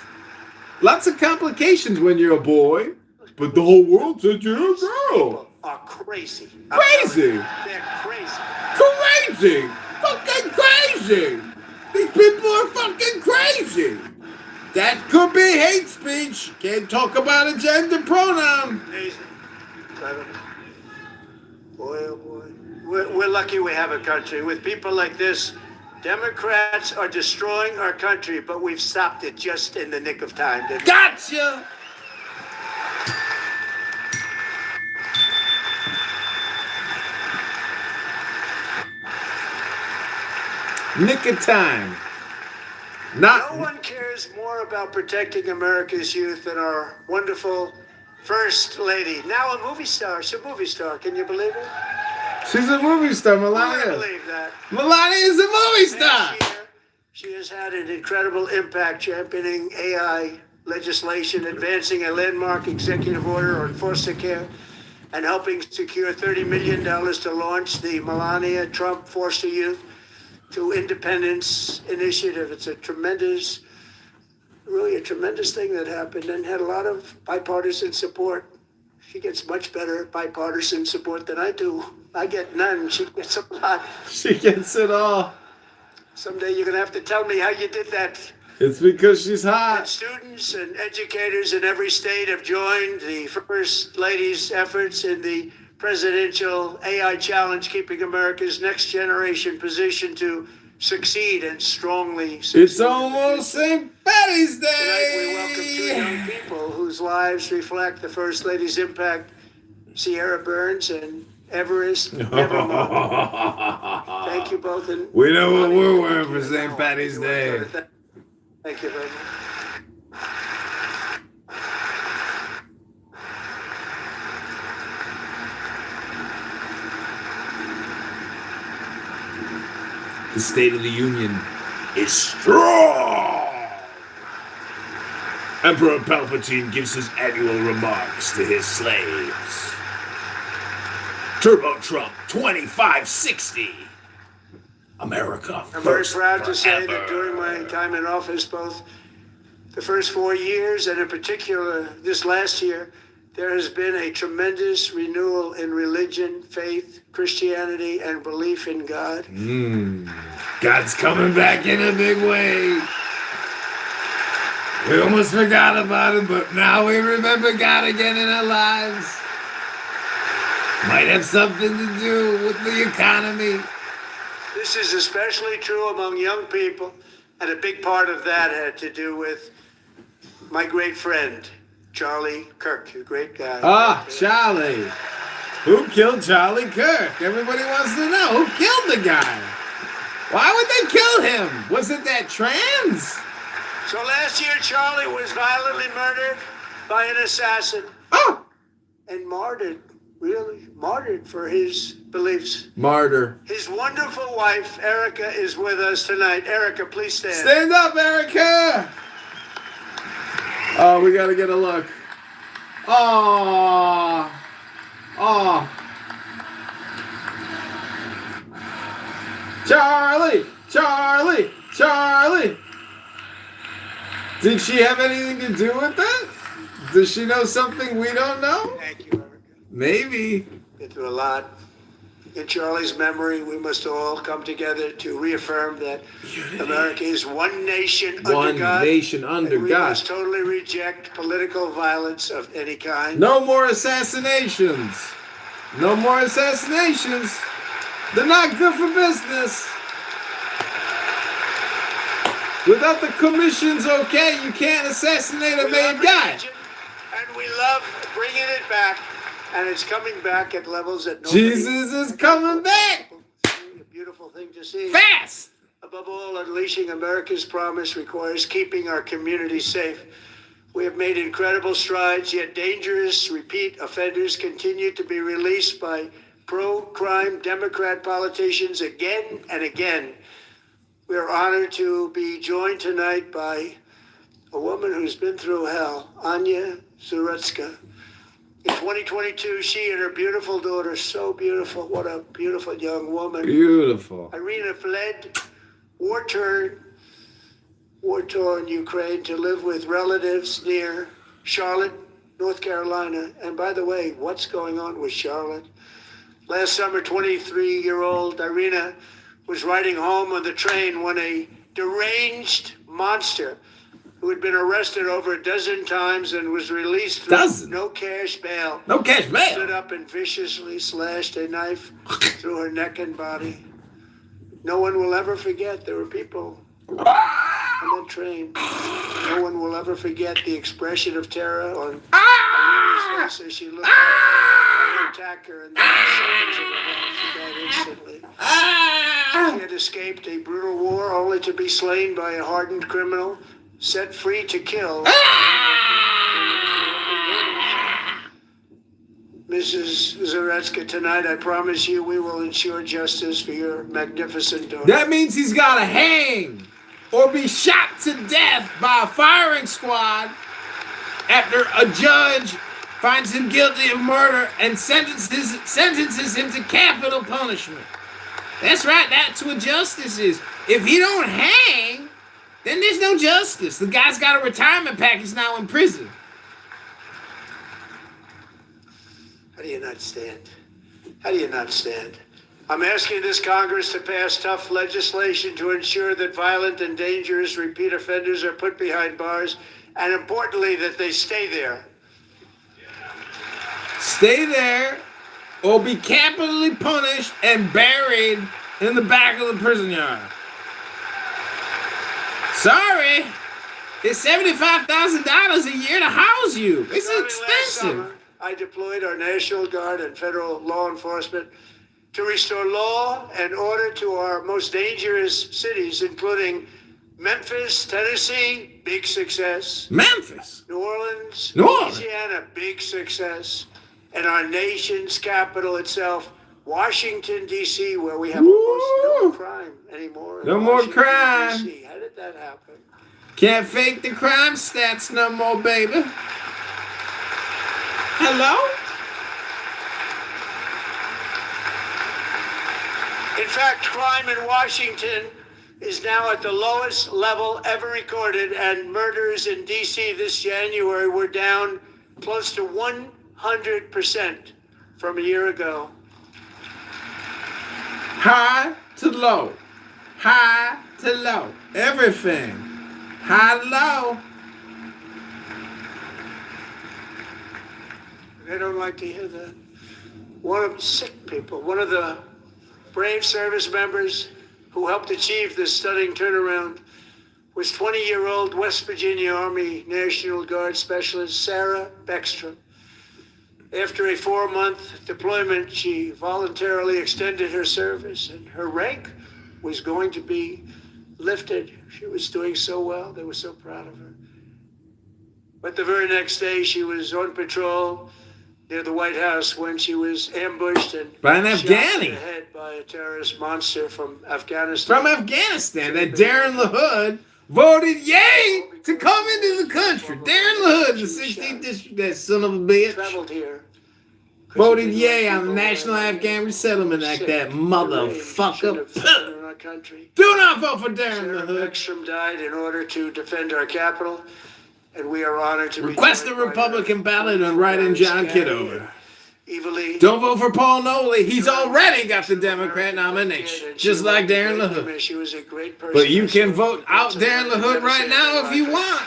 Lots of complications when you're a boy, but the whole world says you're a girl. People are crazy. Crazy. They're crazy. Crazy. Fucking crazy. These people are fucking crazy. That could be hate speech. Can't talk about a gender pronoun. Amazing. Boy, oh boy. We're lucky we have a country. With people like this, Democrats are destroying our country, but we've stopped it just in the nick of time. Didn't we? Gotcha. Nick of time. No Not. one cares more about protecting America's youth than our wonderful First Lady. Now a movie star. She's a movie star. Can you believe it? She's a movie star, Who would Melania. believe that? Melania is a movie star. This year, she has had an incredible impact championing AI legislation, advancing a landmark executive order on foster care, and helping secure $30 million to launch the Melania Trump Foster Youth to Independence Initiative. It's really a tremendous thing that happened and had a lot of bipartisan support. She gets much better bipartisan support than I do. I get none. She gets a lot. She gets it all. Someday you're going to have to tell me how you did that. It's because she's And hot. students and educators in every state have joined the First Lady's efforts in the presidential AI challenge, keeping America's next generation positioned to succeed and strongly succeed. It's almost St. Patty's Tonight we welcome two Day. young people whose lives reflect the First Lady's impact, Sierra Burns and Everest Nevermore. Thank you both. And We know what we're wearing for St. Patty's Day. Thank you very much. The State of the Union is strong. Emperor Palpatine gives his annual remarks to his slaves. Turbo Trump 2560. America I'm very first proud to say forever. that during my time in office, both the first 4 years and in particular this last year, there has been a tremendous renewal in religion, faith, Christianity, and belief in God. God's coming back in a big way. We almost forgot about him, but now we remember God again in our lives. Might have something to do with the economy. This is especially true among young people, and a big part of that had to do with my great friend, Charlie Kirk, a great guy. Ah, Charlie. Who killed Charlie Kirk? Everybody wants to know who killed the guy. Why would they kill him? Was it that trans? So last year, Charlie was violently murdered by an assassin Oh, and martyred, really martyred for his beliefs. martyr. His wonderful wife, Erica, is with us tonight. Erica, please stand. Stand up, Erica. Oh, we gotta get a look. Oh, oh. Charlie, Charlie, Charlie. Did she have anything to do with that? Does she know something we don't know? Thank you, Erica. Maybe. Been through a lot. In Charlie's memory, we must all come together to reaffirm that America is one nation under One God. nation under and we God. must totally reject political violence of any kind. No more assassinations. No more assassinations. They're not good for business. Without the commission's okay, you can't assassinate a We main love guy. religion, and we love bringing it back, and it's coming back at levels that nobody... Jesus is coming back A beautiful thing to see. fast. Above all, unleashing America's promise requires keeping our communities safe. We have made incredible strides, yet dangerous repeat offenders continue to be released by pro-crime Democrat politicians again and again. We are honored to be joined tonight by a woman who's been through hell, Anya Zaretska. In 2022, she and her beautiful daughter, so beautiful, what a beautiful young woman, Beautiful. Irina fled war-torn Ukraine to live with relatives near Charlotte, North Carolina. And by the way, what's going on with Charlotte? Last summer, 23-year-old Irina was riding home on the train when a deranged monster who had been arrested over a dozen times and was released through no cash bail No cash stood bail. up and viciously slashed a knife through her neck and body. No one will ever forget there were people on that train. No one will ever forget the expression of terror on Irina's face as she looked at the attacker and then seconds of her life, she died instantly. She had escaped a brutal war only to be slain by a hardened criminal, set free to kill. Mrs. Zaretska, tonight I promise you we will ensure justice for your magnificent daughter. That means he's got to hang or be shot to death by a firing squad after a judge finds him guilty of murder and sentences him to capital punishment. That's right, that's what justice is. If he don't hang, then there's no justice. The guy's got a retirement package now in prison. How do you not stand? How do you not stand? I'm asking this Congress to pass tough legislation to ensure that violent and dangerous repeat offenders are put behind bars, and importantly, that they stay there. Stay there or be capitally punished and buried in the back of the prison yard. Sorry, it's $75,000 a year to house you. It's Starting last expensive. summer, I deployed our National Guard and federal law enforcement to restore law and order to our most dangerous cities, including Memphis, Tennessee, big success. Memphis. New Orleans, New Orleans. Louisiana, big success. And our nation's capital itself, Washington, D.C., where we have almost no Woo! crime anymore. in No more Washington, crime. D.C. How did that happen? Can't fake the crime stats no more, baby. Hello? In fact, crime in Washington is now at the lowest level ever recorded, and murders in D.C. this January were down close to 100% from a year ago. High to low. High to low. Everything. High to low. They don't like to hear that. One of the brave service members who helped achieve this stunning turnaround was 20-year-old West Virginia Army National Guard Specialist Sarah Beckstrom. After a 4-month deployment, she voluntarily extended her service, and her rank was going to be lifted. She was doing so well. They were so proud of her. But the very next day, she was on patrol near the White House when she was ambushed and by an shot Afghani. in the head by a terrorist monster from Afghanistan. From Afghanistan, that Darren LaHood voted yay to come into the country. Darren LaHood, the 16th district, that son of a bitch, Traveled here. voted yay on the National Afghan Resettlement Act, that motherfucker. Do not vote for Darren Sarah LaHood. Beckstrom died in order to defend our capital, and we are honored to Request be a joined by Republican her ballot and write in John Kitover. Evilly. Don't vote for Paul Noley. He's already got the Democrat nomination, just like Darren LaHood. She was a great person. But you can vote out Darren LaHood right now if you want.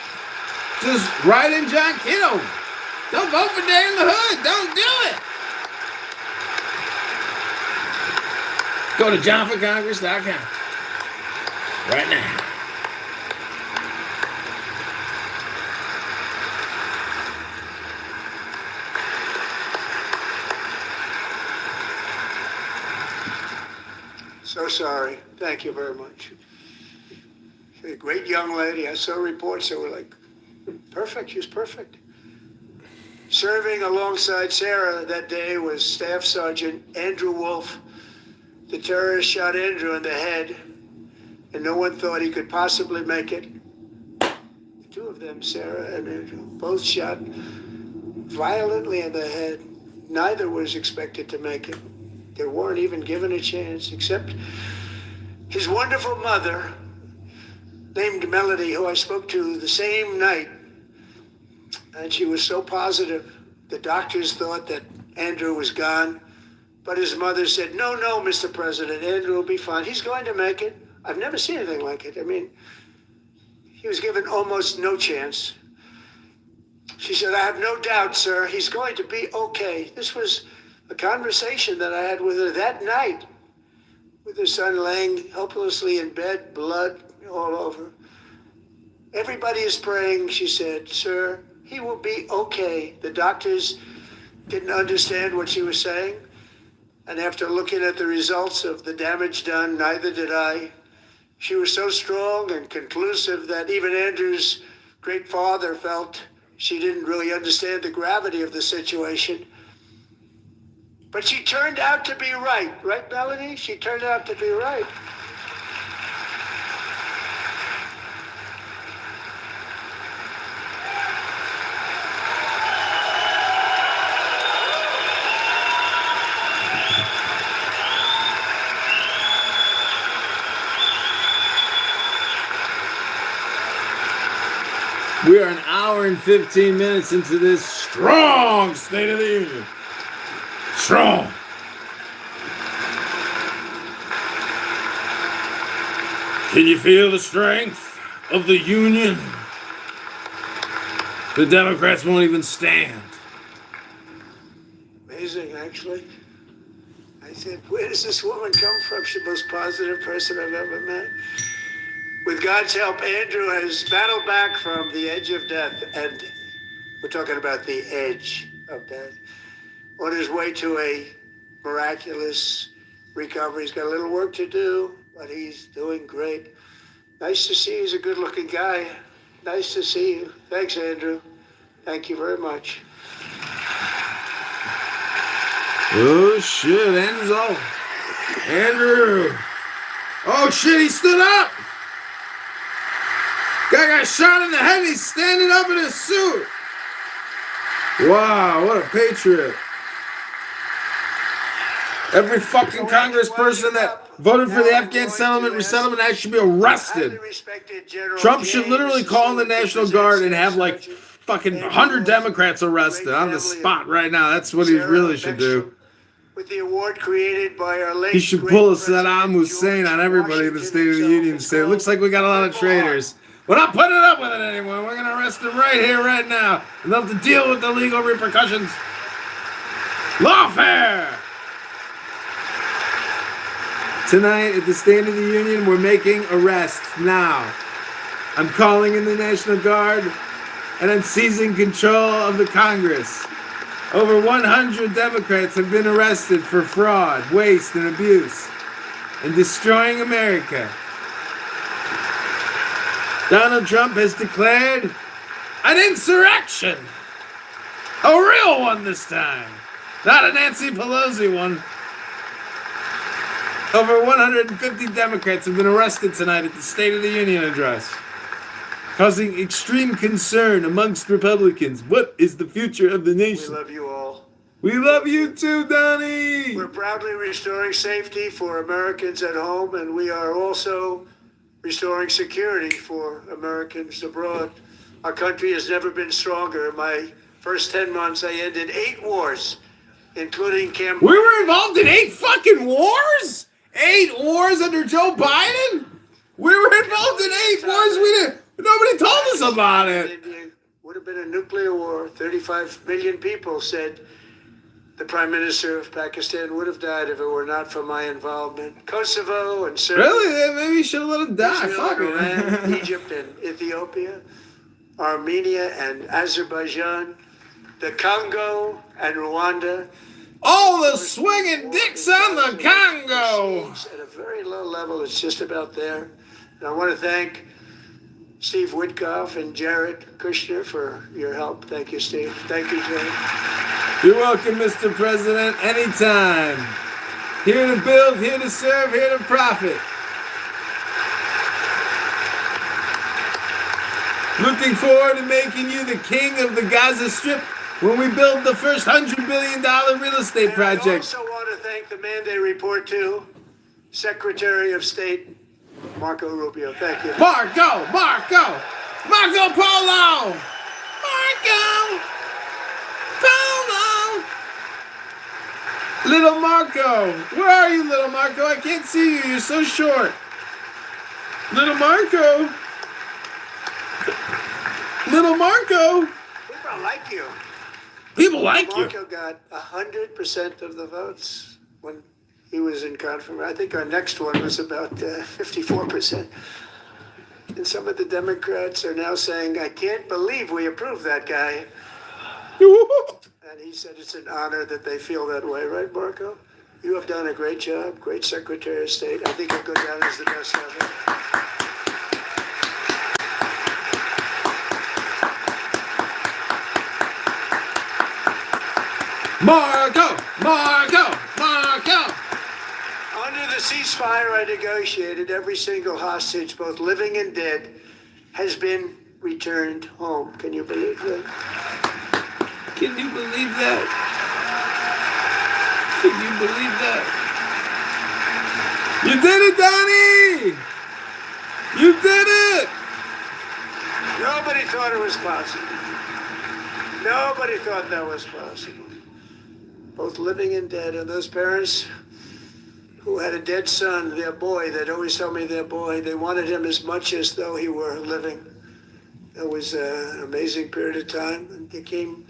Just write in John Kitover. Don't vote for Darren LaHood. Don't do it. Go to johnforcongress.com right now. So sorry. Thank you very much. She's a great young lady. I saw reports that were like, perfect. She was perfect. Serving alongside Sarah that day was Staff Sergeant Andrew Wolf. The terrorist shot Andrew in the head, and no one thought he could possibly make it. The two of them, Sarah and Andrew, both shot violently in the head. Neither was expected to make it. They weren't even given a chance, except his wonderful mother, named Melody, who I spoke to the same night. And she was so positive. The doctors thought that Andrew was gone. But his mother said, no, Mr. President, Andrew will be fine. He's going to make it. I've never seen anything like it. I mean, he was given almost no chance. She said, I have no doubt, sir, he's going to be okay. This was a conversation that I had with her that night, with her son laying helplessly in bed, blood all over. Everybody is praying, she said, sir, he will be okay. The doctors didn't understand what she was saying. And after looking at the results of the damage done, neither did I. She was so strong and conclusive that even Andrew's great father felt she didn't really understand the gravity of the situation. But she turned out to be right. Right, Melanie? She turned out to be right. We are an hour and 15 minutes into this strong State of the Union. Strong. Can you feel the strength of the Union? The Democrats won't even stand. Amazing, actually. I said, where does this woman come from? She's the most positive person I've ever met. With God's help, Andrew has battled back from the edge of death, and we're talking about the edge of death, on his way to a miraculous recovery. He's got a little work to do, but he's doing great. Nice to see you. He's a good-looking guy. Nice to see you. Thanks, Andrew. Thank you very much. Oh, shit. Andrew's all... Andrew. Oh, shit. He stood up. Guy got shot in the head and he's standing up in his suit. Wow, what a patriot. Every fucking congressperson that voted for the Afghan Resettlement Act should be arrested. Trump should literally call in the National Guard and have like fucking 100 Democrats arrested on the spot right now. That's what he really should do. With the award created by our late He should pull a Saddam Hussein on everybody in the State of the Union and say, it looks like we got a lot of traitors. We're not putting up with it anymore. We're going to arrest them right here, right now. And they'll have to deal with the legal repercussions. Lawfare! Tonight at the State of the Union, we're making arrests now. I'm calling in the National Guard, and I'm seizing control of the Congress. Over 100 Democrats have been arrested for fraud, waste, and abuse, and destroying America. Donald Trump has declared an insurrection. A real one this time. Not a Nancy Pelosi one. Over 150 Democrats have been arrested tonight at the State of the Union address, causing extreme concern amongst Republicans. What is the future of the We nation? love you all. We love you too, Donnie. We're proudly restoring safety for Americans at home, and we are also restoring security for Americans abroad. Our country has never been stronger. In my first 10 months, I ended 8 wars, including Cambodia. We were involved in 8 fucking wars? 8 wars under Joe Biden? We were involved in 8 wars. Nobody told us about it. It would have been a nuclear war. 35 million people said the Prime Minister of Pakistan would have died if it were not for my involvement. Kosovo and Serbia. Really? Maybe you should have let him die. Israel, Fuck Iran, it. Egypt and Ethiopia, Armenia and Azerbaijan, the Congo and Rwanda. All the swinging dicks on the Congo. At a very low level, it's just about there. And I want to thank Steve Witkoff and Jared Kushner for your help. Thank you, Steve. Thank you, Jared. You're welcome, Mr. President, anytime. Here to build, here to serve, here to profit. Looking forward to making you the king of the Gaza Strip when we build the first $100 billion real estate And I project. also want to thank the man they report to, Secretary of State Marco Rubio. Thank you. Marco Polo! Marco Polo! Little Marco! Where are you, little Marco? I can't see you. You're so short. Little Marco! Little Marco! People like you. People like you. Marco got 100% of the votes when he was in confirmation. I think our next one was about 54%. And some of the Democrats are now saying, I can't believe we approved that guy. And he said it's an honor that they feel that way, right, Marco? You have done a great job, great Secretary of State. I think you'll go down as the best ever. Marco! Under the ceasefire I negotiated, every single hostage, both living and dead, has been returned home. Can you believe that? Can you believe that? Can you believe that? You did it, Donnie! You did it! Nobody thought it was possible. Nobody thought that was possible. Both living and dead, and those parents who had a dead son, their boy, they'd always tell me their boy, they wanted him as much as though he were living. It was an amazing period of time, and they came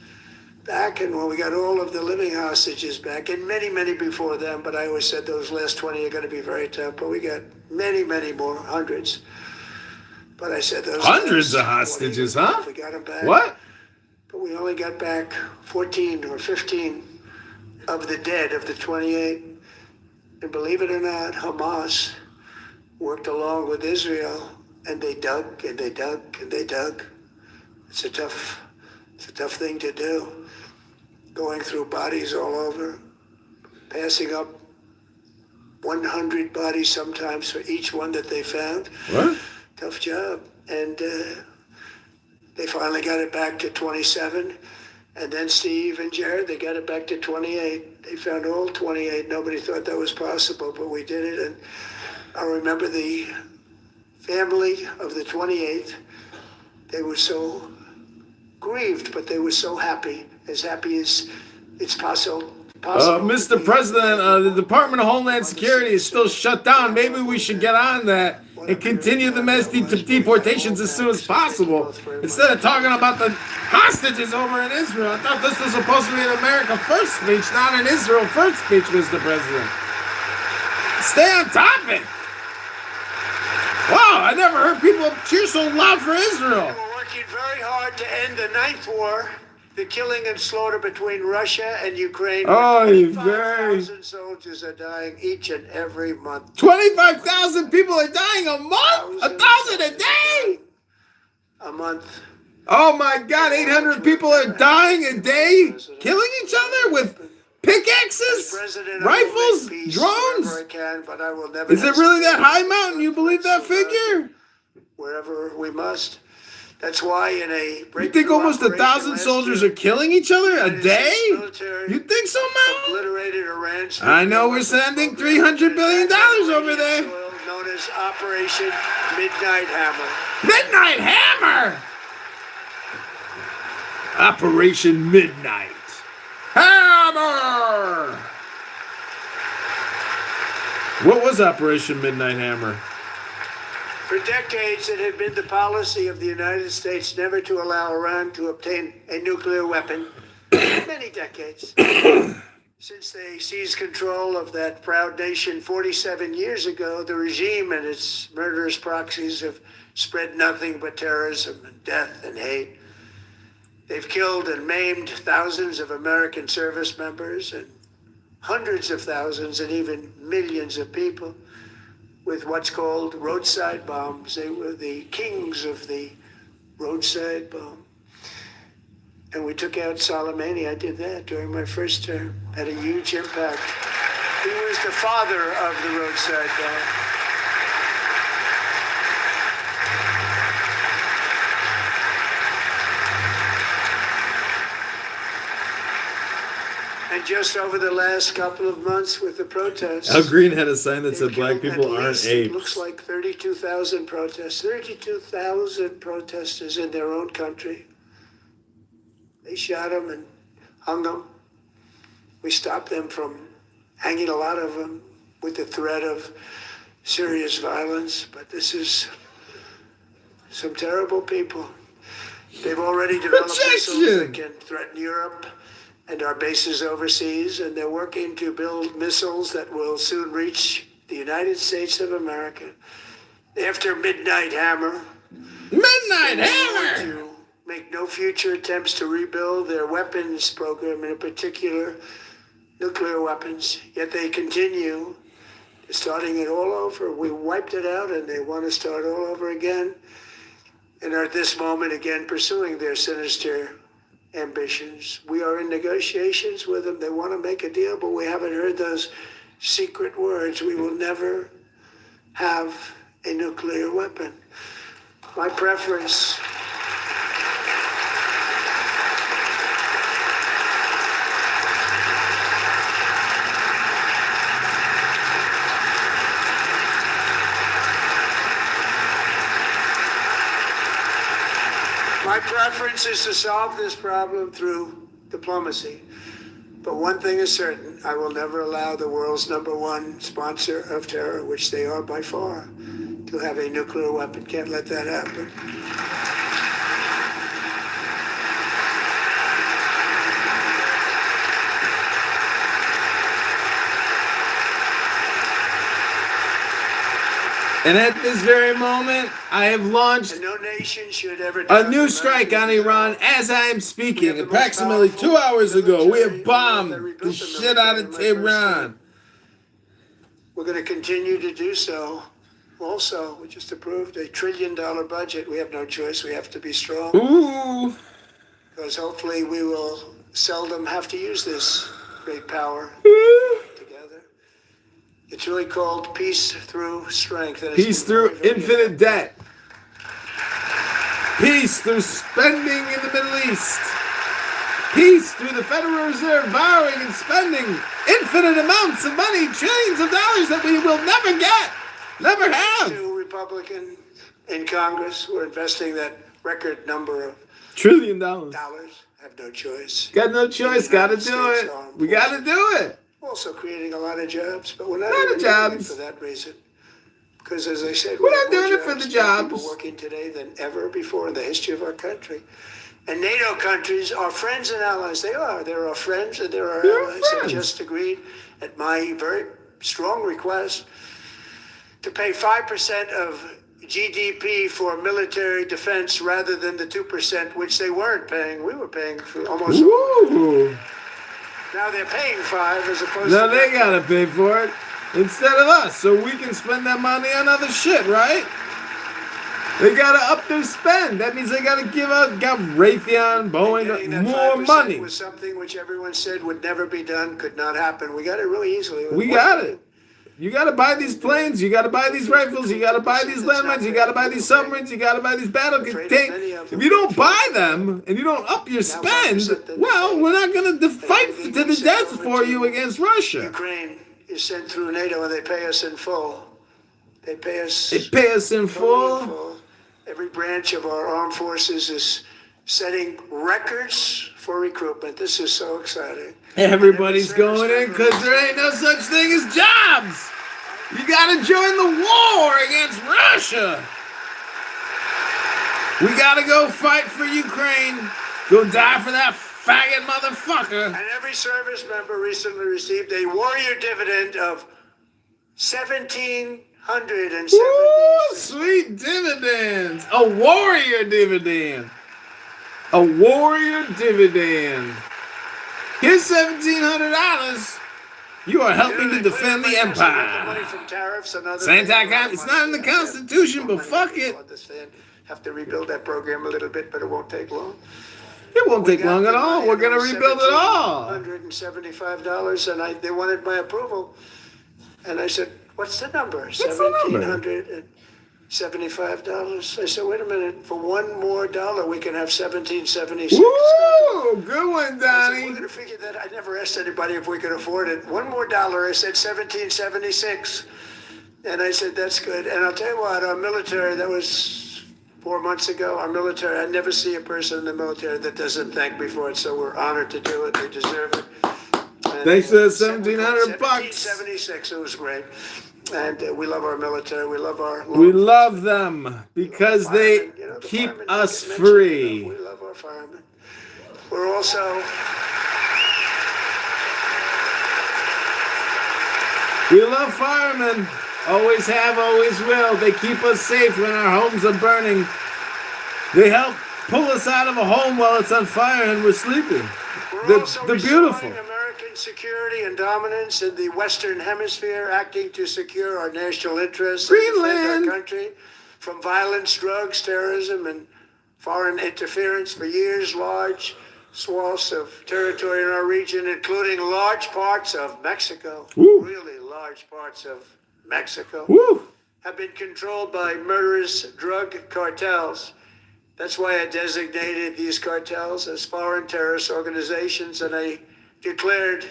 back, and when we got all of the living hostages back, and many, many before them, but I always said those last 20 are going to be very tough, but we got many, many more, hundreds. But I said those Hundreds last of hostages, 20, huh? We got them back. What? But we only got back 14 or 15 of the dead of the 28. And believe it or not, Hamas worked along with Israel, and they dug and they dug and they dug. It's a tough thing to do. Going through bodies all over, passing up 100 bodies sometimes for each one that they found. What? Tough job. And they finally got it back to 27. And then Steve and Jared, they got it back to 28. They found all 28. Nobody thought that was possible, but we did it. And I remember the family of the 28th. They were so grieved, but they were so happy as it's possible. Mr. President, the Department of Homeland Security is still shut down. Maybe we should get on that and continue the mass deportations as soon as possible. Instead of talking about the hostages over in Israel. I thought this was supposed to be an America First speech, not an Israel First speech, Mr. President. Stay on topic. Wow, I never heard people cheer so loud for Israel. We're working very hard to end the ninth war. the killing and slaughter between Russia and Ukraine. Oh, 25,000 soldiers are dying each and every month. 25,000 people are dying a month? 1,000 a day? A month. Oh my God, 800 people are dying a day, killing each other with pickaxes, rifles, drones? I can, but I will never Is it really that high, Mountain? You believe that figure? Wherever we must. That's why in a You think almost 1,000 soldiers are killing each other a day? You think so, Mountain? Obliterated Iran's I know we're sending $300 billion over there. Known as Operation Midnight Hammer. Midnight Hammer! Operation Midnight Hammer! What was Operation Midnight Hammer? For decades, it had been the policy of the United States never to allow Iran to obtain a nuclear weapon. Many decades. Since they seized control of that proud nation 47 years ago, the regime and its murderous proxies have spread nothing but terrorism and death and hate. They've killed and maimed thousands of American service members and hundreds of thousands and even millions of people with what's called roadside bombs. They were the kings of the roadside bomb. And we took out Soleimani. I did that during my first term. Had a huge impact. He was the father of the roadside bomb. And just over the last couple of months with the protests. Al Green had a sign that said they've black killed people at aren't least, apes. It looks like 32,000 protests. 32,000 protesters in their own country. They shot them and hung them. We stopped them from hanging a lot of them with the threat of serious violence. But this is some terrible people. They've already developed missiles that can threaten Europe and our bases overseas, and they're working to build missiles that will soon reach the United States of America. After Midnight Hammer, to make no future attempts to rebuild their weapons program, in particular nuclear weapons, yet they continue starting it all over. We wiped it out and they want to start all over again, and are at this moment again pursuing their sinister ambitions. We are in negotiations with them. They want to make a deal, but we haven't heard those secret words. We will never have a nuclear weapon. My preference is to solve this problem through diplomacy. But one thing is certain, I will never allow the world's #1 sponsor of terror, which they are by far, to have a nuclear weapon. Can't let that happen. And at this very moment, I have launched And no nation should ever a new strike on Iran as I am speaking. Approximately 2 hours ago, we have bombed the shit out of Tehran. We're going to continue to do so. Also, we just approved a $1 trillion budget. We have no choice. We have to be strong. Ooh. Because hopefully we will seldom have to use this great power together. It's really called peace through strength. And Peace through infinite debt. Peace through spending in the Middle East. Peace through the Federal Reserve borrowing and spending infinite amounts of money, trillions of dollars that we will never get, never have. Two Republicans in Congress were investing that record number of $1 trillion. Have no choice. Got no choice. Got to do it. We got to do it. Also creating a lot of jobs, but we're not A lot of even doing it jobs. for that reason. Because as I said, We're we not have more doing it for the more jobs. People working today than ever before in the history of our country. And NATO countries are friends and allies. They are. They're our friends and they're our They're allies. friends. They just agreed at my very strong request to pay 5% of GDP for military defense rather than the 2%, which they weren't paying. We were paying for almost. Ooh. Now they're paying 5 as opposed Now to. they gotta pay for it instead of us, so we can spend that money on other shit, right? They gotta up their spend. That means they gotta got Raytheon, Getting Boeing, that more 5% money. was something which everyone said would never be done, could not happen. We got it really easily. We got it. You gotta buy these planes, you gotta buy these rifles, you gotta buy these landmines, you gotta buy these submarines, you gotta buy these battle tanks. If you don't buy them and you don't up your spend, well, we're not gonna fight to the death for you against Russia. Ukraine is sent through NATO and they pay us in full. They pay us. They pay us in totally full. Every branch of our armed forces is setting records for recruitment. This is so exciting. Everybody's going in because there ain't no such thing as jobs. You gotta join the war against Russia. We gotta go fight for Ukraine. Go die for that faggot motherfucker. And every service member recently received a warrior dividend of 1,770. Woo, sweet dividends. A warrior dividend. A warrior dividend. Here's $1,700. You are helping to defend the empire. It's not in the Constitution, but fuck it. Have to rebuild that program a little bit, but it won't take long. It won't take long at all. We're gonna rebuild it all. $175, and they wanted my approval, and I said, "What's the number?" What's the number? $1,775. I said, "Wait a minute. For one more dollar, we can have 1776." Woo! Good one, I said, Donnie. we're gonna figure that. I never asked anybody if we could afford it. One more dollar. I said 1776, and I said that's good. And I'll tell you what, our military. That was 4 months ago. Our military. I never see a person in the military that doesn't thank me for it. So we're honored to do it. They deserve it. And Thanks for the $1,700 bucks. 1776. It was great. And we love our military. We love our. We love them because they the keep firemen, us like you mentioned, free. we love our firemen. We're also. We love firemen. Always have, always will. They keep us safe when our homes are burning. They help pull us out of a home while it's on fire and we're sleeping. We're also They're beautiful. restoring American security and dominance in the Western Hemisphere, acting to secure our national interests and defend Greenland. our country from violence, drugs, terrorism, and foreign interference. For years, large swaths of territory in our region, including large parts of Mexico, Woo. really large parts of Mexico, Woo! have been controlled by murderous drug cartels. That's why I designated these cartels as foreign terrorist organizations, and I declared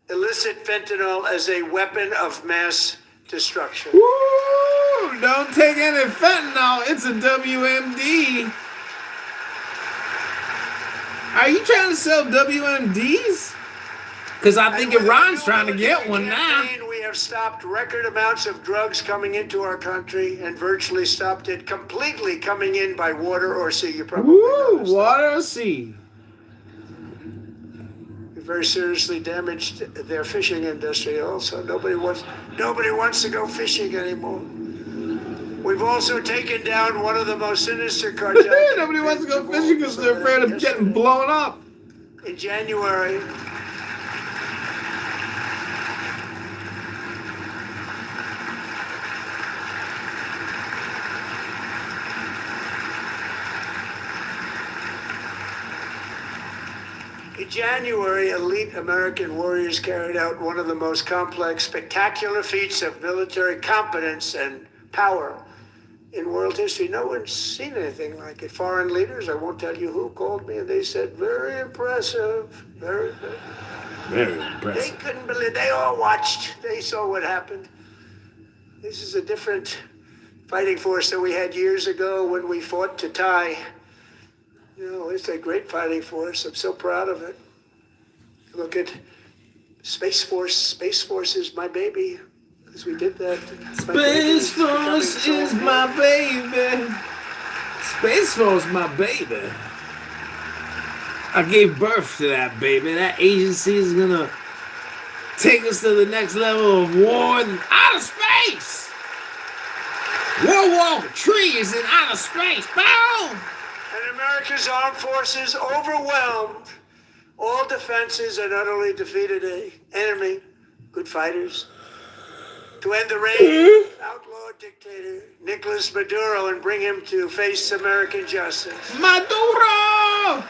illicit fentanyl as a weapon of mass destruction. Woo! Don't take any fentanyl. It's a WMD. Are you trying to sell WMDs? Because I think And with Iran's the trying to get military one now. campaign, we have stopped record amounts of drugs coming into our country and virtually stopped it completely coming in by water or sea. You probably Woo! noticed that. Water or sea? We very seriously damaged their fishing industry also. Nobody wants to go fishing anymore. We've also taken down one of the most sinister cartels. Nobody wants to go fishing because they're afraid of getting blown up. In January, elite American warriors carried out one of the most complex, spectacular feats of military competence and power in world history. No one's seen anything like it. Foreign leaders, I won't tell you who, called me and they said, very impressive, very, Very they impressive. couldn't believe, they all watched, they saw what happened. This is a different fighting force that we had years ago when we fought to tie. You know, it's a great fighting force. I'm so proud of it. Look at Space Force. Space Force is my baby. Because we did that. Space Force is my baby. Space Force, my baby. I gave birth to that baby. That agency is gonna take us to the next level of war and outer space. We'll walk trees in outer space. Boom! And America's armed forces overwhelmed all defenses and utterly defeated an enemy, good fighters, to end the reign of outlaw dictator Nicolas Maduro and bring him to face American justice. Maduro!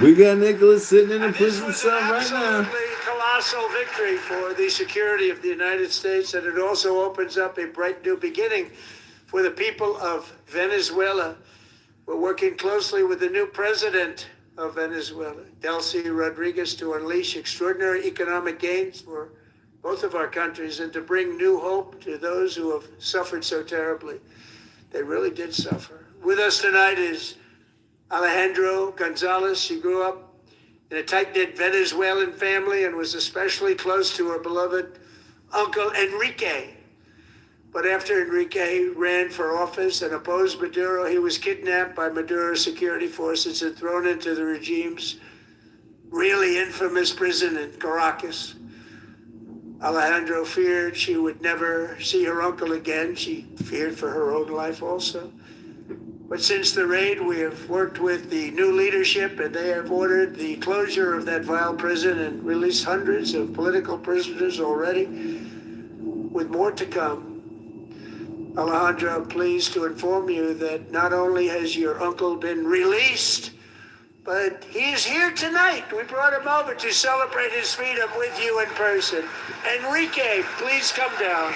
We got Nicholas sitting in a And this prison was an cell right now. absolutely colossal victory for the security of the United States, and it also opens up a bright new beginning for the people of Venezuela. We're working closely with the new president of Venezuela, Delcy Rodriguez, to unleash extraordinary economic gains for both of our countries and to bring new hope to those who have suffered so terribly. They really did suffer. With us tonight is Alejandro Gonzalez. She grew up in a tight-knit Venezuelan family and was especially close to her beloved uncle Enrique. But after Enrique ran for office and opposed Maduro, he was kidnapped by Maduro's security forces and thrown into the regime's really infamous prison in Caracas. Alejandro feared she would never see her uncle again. She feared for her own life also. But since the raid, we have worked with the new leadership, and they have ordered the closure of that vile prison and released hundreds of political prisoners already, with more to come. Alejandro, I'm pleased to inform you that not only has your uncle been released, but he is here tonight. We brought him over to celebrate his freedom with you in person. Enrique, please come down.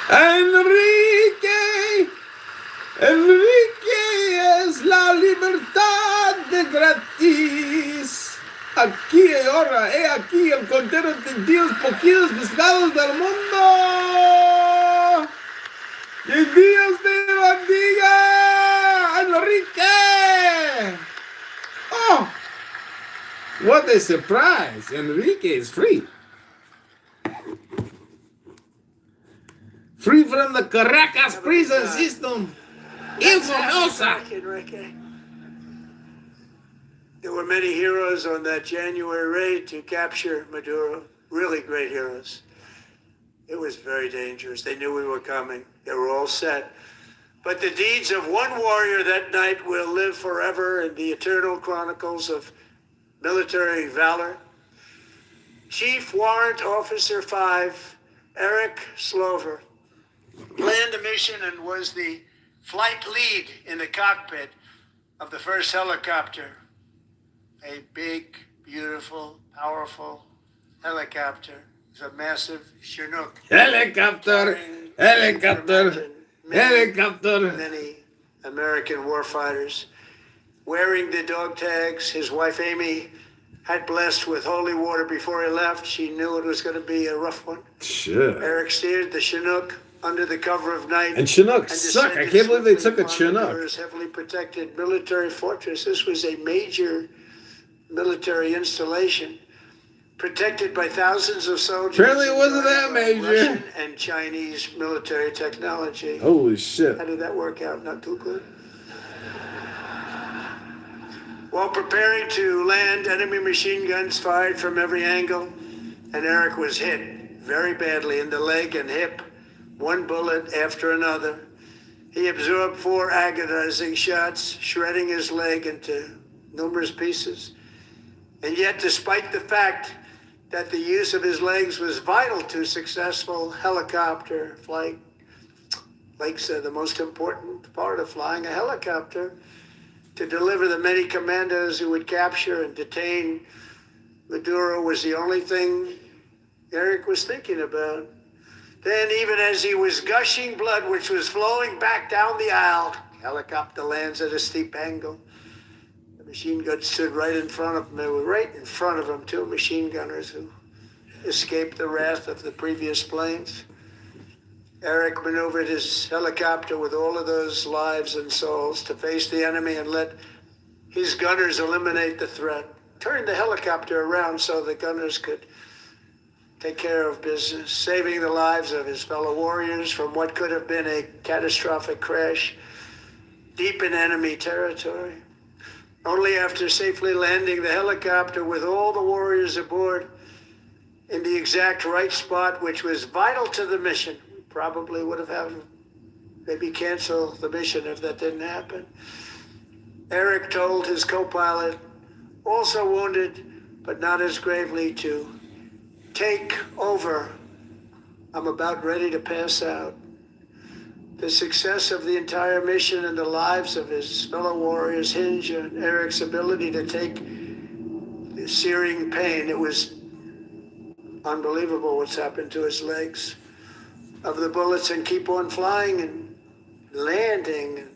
Enrique, Enrique es la libertad de gratis. Aquí ahora, he aquí el cordero de Dios, poquitos pescados del mundo. Que Dios te bendiga, Enrique. Oh, what a surprise! Enrique is free. Free from the Caracas prison system. Infamosa. Enrique. There were many heroes on that January raid to capture Maduro. Really great heroes. It was very dangerous. They knew we were coming. They were all set. But the deeds of one warrior that night will live forever in the eternal chronicles of military valor. Chief Warrant Officer 5, Eric Slover, planned a mission and was the flight lead in the cockpit of the first helicopter. A big, beautiful, powerful helicopter. It was a massive Chinook. Helicopter, helicopter, helicopter. Many American warfighters wearing the dog tags. His wife Amy had blessed with holy water before he left. She knew it was going to be a rough one. Sure. Eric steered the Chinook under the cover of night. And Chinooks suck. I can't believe they took a Chinook. Maduro's heavily protected military fortress. This was a major military installation, protected by thousands of soldiers. Apparently it wasn't that major. Russian and Chinese military technology. Holy shit. How did that work out? Not too good. While preparing to land, enemy machine guns fired from every angle, and Eric was hit very badly in the leg and hip, one bullet after another. He absorbed 4 agonizing shots, shredding his leg into numerous pieces. And yet, despite the fact that the use of his legs was vital to successful helicopter flight, legs are the most important part of flying a helicopter, to deliver the many commandos who would capture and detain Maduro was the only thing Eric was thinking about. Then, even as he was gushing blood, which was flowing back down the aisle, helicopter lands at a steep angle. The machine gun stood right in front of him. They were right in front of him, 2 machine gunners who escaped the wrath of the previous planes. Eric maneuvered his helicopter with all of those lives and souls to face the enemy and let his gunners eliminate the threat. Turned the helicopter around so the gunners could take care of business, saving the lives of his fellow warriors from what could have been a catastrophic crash deep in enemy territory. Only after safely landing the helicopter with all the warriors aboard in the exact right spot, which was vital to the mission, probably would have had maybe cancel the mission if that didn't happen. Eric told his co-pilot, also wounded, but not as gravely, to take over. I'm about ready to pass out. The success of the entire mission and the lives of his fellow warriors hinge on Eric's ability to take the searing pain. It was unbelievable what's happened to his legs of the bullets and keep on flying and landing.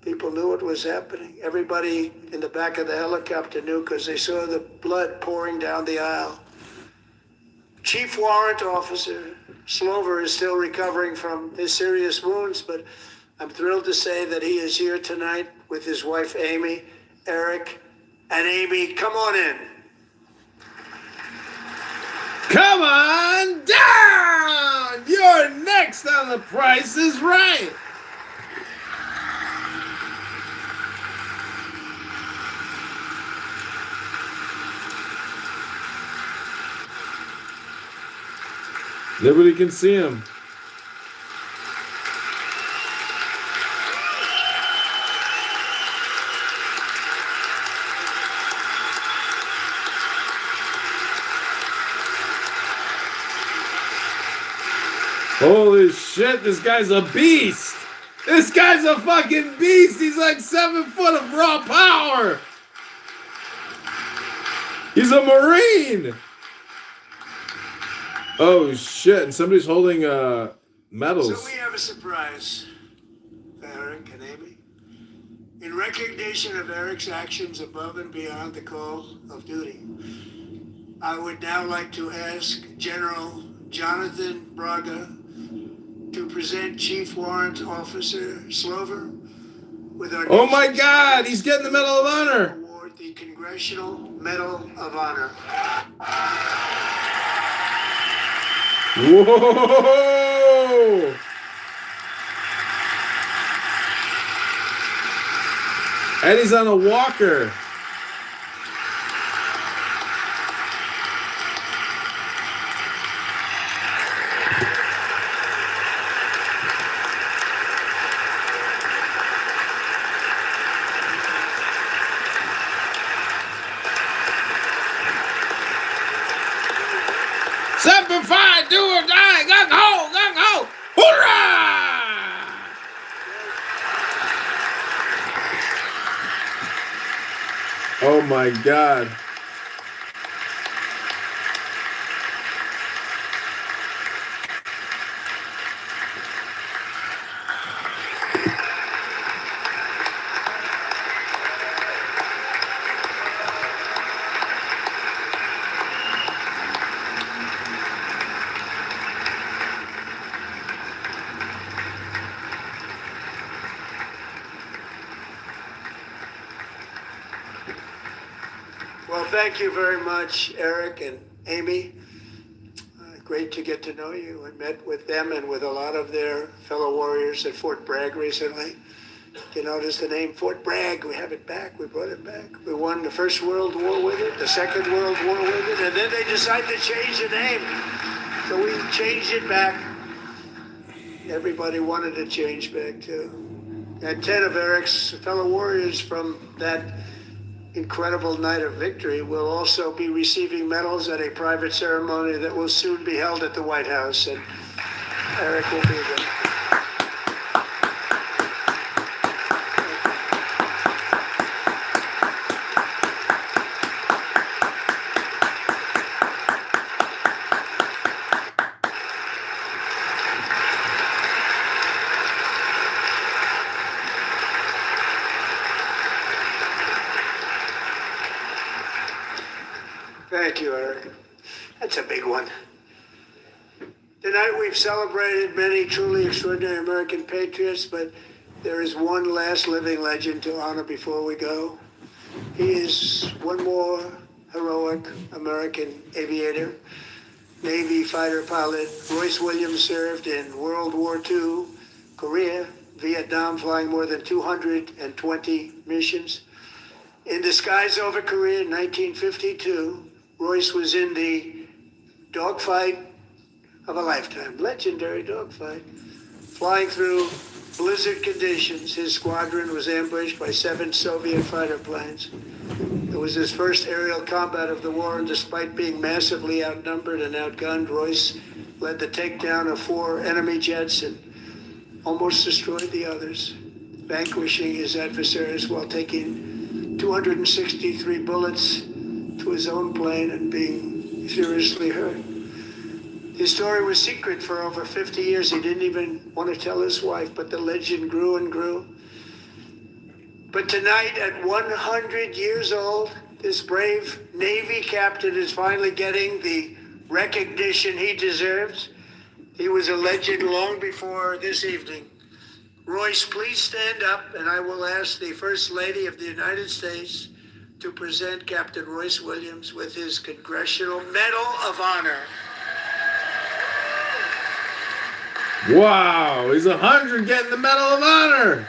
People knew what was happening. Everybody in the back of the helicopter knew because they saw the blood pouring down the aisle. Chief Warrant Officer Slover is still recovering from his serious wounds, but I'm thrilled to say that he is here tonight with his wife, Amy. Eric and Amy, come on in. Come on down! You're next on The Price is Right. Nobody can see him. Holy shit, this guy's a beast. This guy's a fucking beast. He's like 7 foot of raw power. He's a Marine. Oh shit, and somebody's holding medals. So we have a surprise for Eric and Amy. In recognition of Eric's actions above and beyond the call of duty, I would now like to ask General Jonathan Braga to present Chief Warrant Officer Slover with our Oh my god, he's getting the Medal of Honor. award, the Congressional Medal of Honor. Whoa! And he's on a walker. Semper Fi, do or die, gung ho, hoorah! Oh my god. Well, thank you very much, Eric and Amy. Great to get to know you. I met with them and with a lot of their fellow warriors at Fort Bragg recently. You notice the name Fort Bragg, we have it back, we brought it back. We won the First World War with it, the Second World War with it, and then they decided to change the name. So we changed it back. Everybody wanted to change back too. And 10 of Eric's fellow warriors from that incredible night of victory will also be receiving medals at a private ceremony that will soon be held at the White House, and Eric will be there. Thank you, Eric. That's a big one. Tonight we've celebrated many truly extraordinary American patriots, but there is one last living legend to honor before we go. He is one more heroic American aviator Navy fighter pilot. Royce Williams served in World War II, Korea, Vietnam, flying more than 220 missions. In the skies over Korea in 1952, Royce was in the dogfight of a lifetime, legendary dogfight. Flying through blizzard conditions, his squadron was ambushed by 7 Soviet fighter planes. It was his first aerial combat of the war, and despite being massively outnumbered and outgunned, Royce led the takedown of 4 enemy jets and almost destroyed the others, vanquishing his adversaries while taking 263 bullets to his own plane and being seriously hurt. His story was secret for over 50 years. He didn't even want to tell his wife, but the legend grew and grew. But tonight, at 100 years old, this brave Navy captain is finally getting the recognition he deserves. He was a legend long before this evening. Royce, please stand up, and I will ask the First Lady of the United States to present Captain Royce Williams with his Congressional Medal of Honor. Wow, he's 100 getting the Medal of Honor.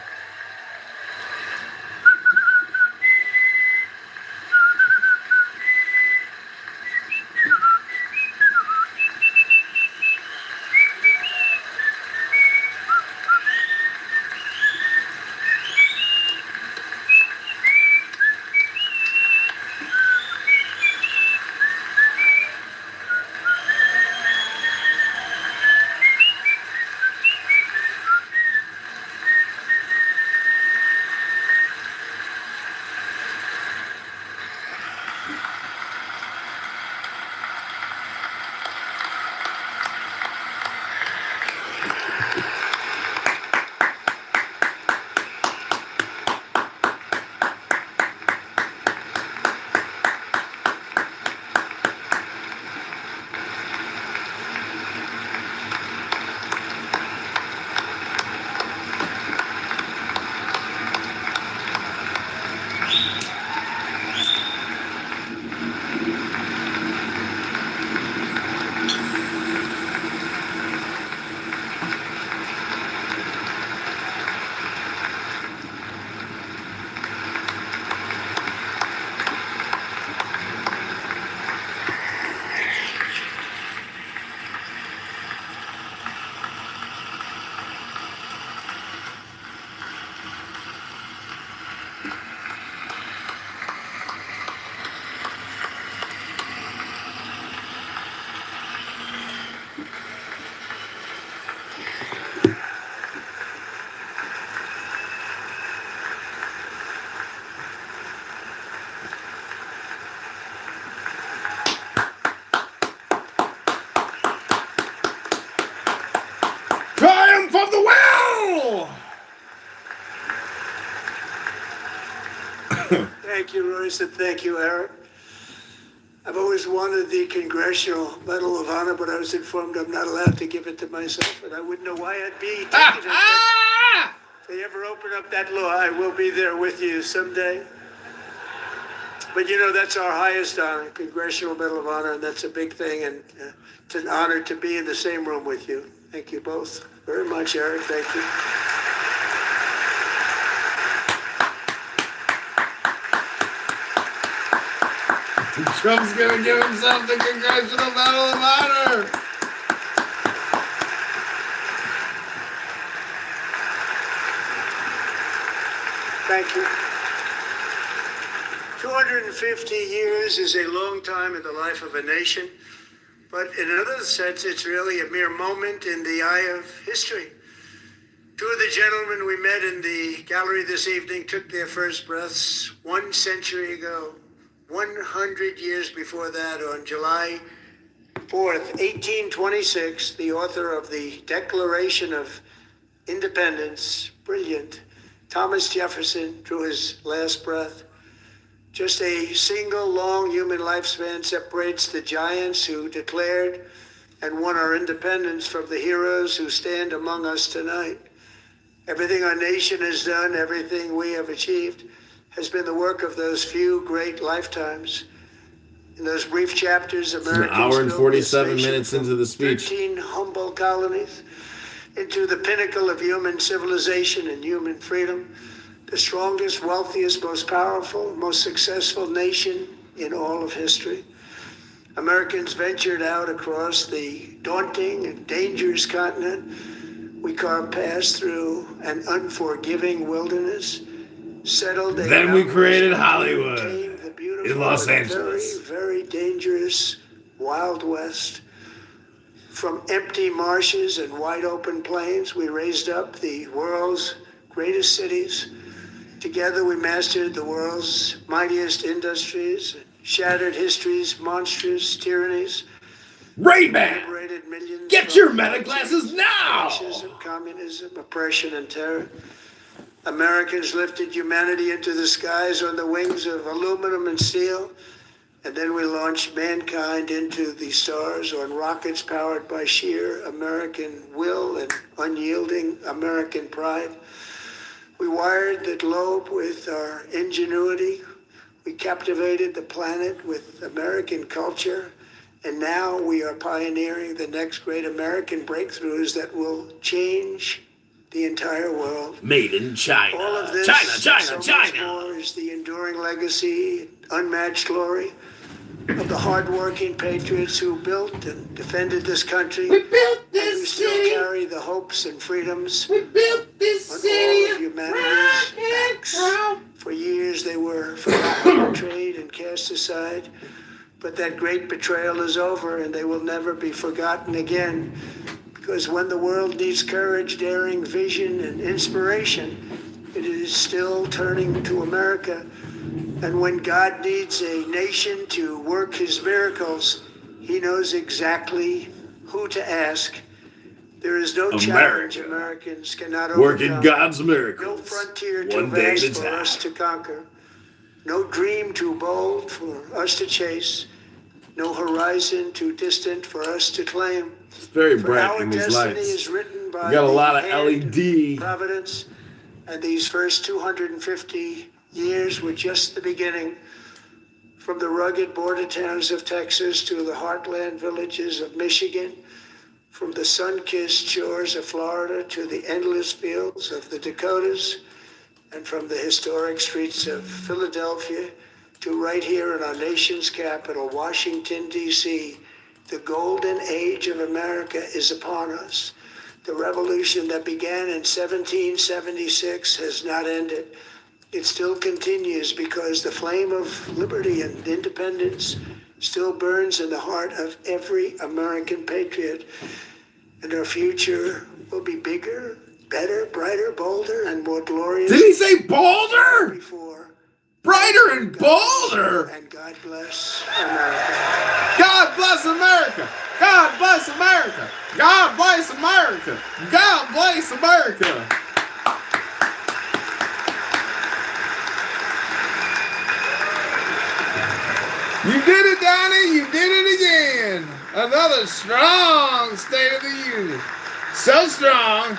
Triumph of the will! Thank you, Royce, and thank you, Eric. I've always wanted the Congressional Medal of Honor, but I was informed I'm not allowed to give it to myself, and I wouldn't know why I'd be taking it. If they ever open up that law, I will be there with you someday. But you know, that's our highest honor, Congressional Medal of Honor, and that's a big thing, and it's an honor to be in the same room with you. Thank you both very much, Eric. Thank you. Trump's gonna give himself the Congressional Medal of Honor. Thank you. 250 years is a long time in the life of a nation, but in another sense, it's really a mere moment in the eye of history. 2 of the gentlemen we met in the gallery this evening took their first breaths 1 century ago. 100 years before that, on July 4th, 1826, the author of the Declaration of Independence, brilliant, Thomas Jefferson, drew his last breath. Just a single long human lifespan separates the giants who declared and won our independence from the heroes who stand among us tonight. Everything our nation has done, everything we have achieved, has been the work of those few great lifetimes. In those brief chapters, An Americans hour and built 47 this nation minutes from into the speech. 13 humble colonies into the pinnacle of human civilization and human freedom, the strongest, wealthiest, most powerful, most successful nation in all of history. Americans ventured out across the daunting and dangerous continent. We carved paths through an unforgiving wilderness, settled a Then we mountainous created country, Hollywood tamed the beautiful in Los and Angeles. Very, very dangerous Wild West. From empty marshes and wide open plains, we raised up the world's greatest cities. Together we mastered the world's mightiest industries, shattered history's monstrous tyrannies, Ray-Ban, liberated millions get from your meta glasses now! fascism, communism, oppression, and terror. Americans lifted humanity into the skies on the wings of aluminum and steel, and then we launched mankind into the stars on rockets powered by sheer American will and unyielding American pride. We wired the globe with our ingenuity. We captivated the planet with American culture. And now we are pioneering the next great American breakthroughs that will change the entire world. Made in China. All of this, China. so much more, is the enduring legacy, unmatched glory of the hardworking patriots who built and defended this country. We built and who this still city. carry the hopes and freedoms We built this on city. all of humanity's backs. For years they were forgotten, betrayed, and cast aside. But that great betrayal is over, and they will never be forgotten again. Because when the world needs courage, daring, vision, and inspiration, it is still turning to America. And when God needs a nation to work his miracles, he knows exactly who to ask. There is no challenge Americans cannot overcome. Working God's No miracles. frontier too One day at vast a for us time. to conquer. No dream too bold for us to chase. No horizon too distant for us to claim. It's very For bright our in these destiny lights. is written by We got a the lot of hand LED. providence, and these first 250 years were just the beginning. From the rugged border towns of Texas to the heartland villages of Michigan, from the sun-kissed shores of Florida to the endless fields of the Dakotas, and from the historic streets of Philadelphia to right here in our nation's capital, Washington, D.C., the golden age of America is upon us. The revolution that began in 1776 has not ended. It still continues because the flame of liberty and independence still burns in the heart of every American patriot. And our future will be bigger, better, brighter, bolder, and more glorious Did he say than bolder? before. Brighter and bolder? And God bless America. God bless America. God bless America. God bless America. God bless America. You did it, Donnie. You did it again. Another strong State of the Union. So strong.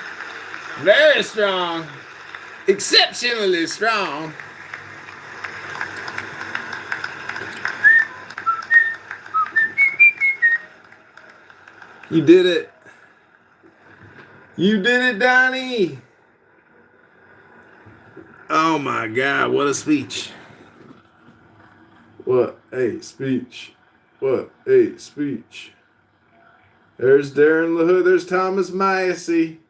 Very strong. Exceptionally strong. You did it. You did it, Donnie. Oh my God, what a speech. What a speech. What a speech. There's Darren LaHood. There's Thomas Massey.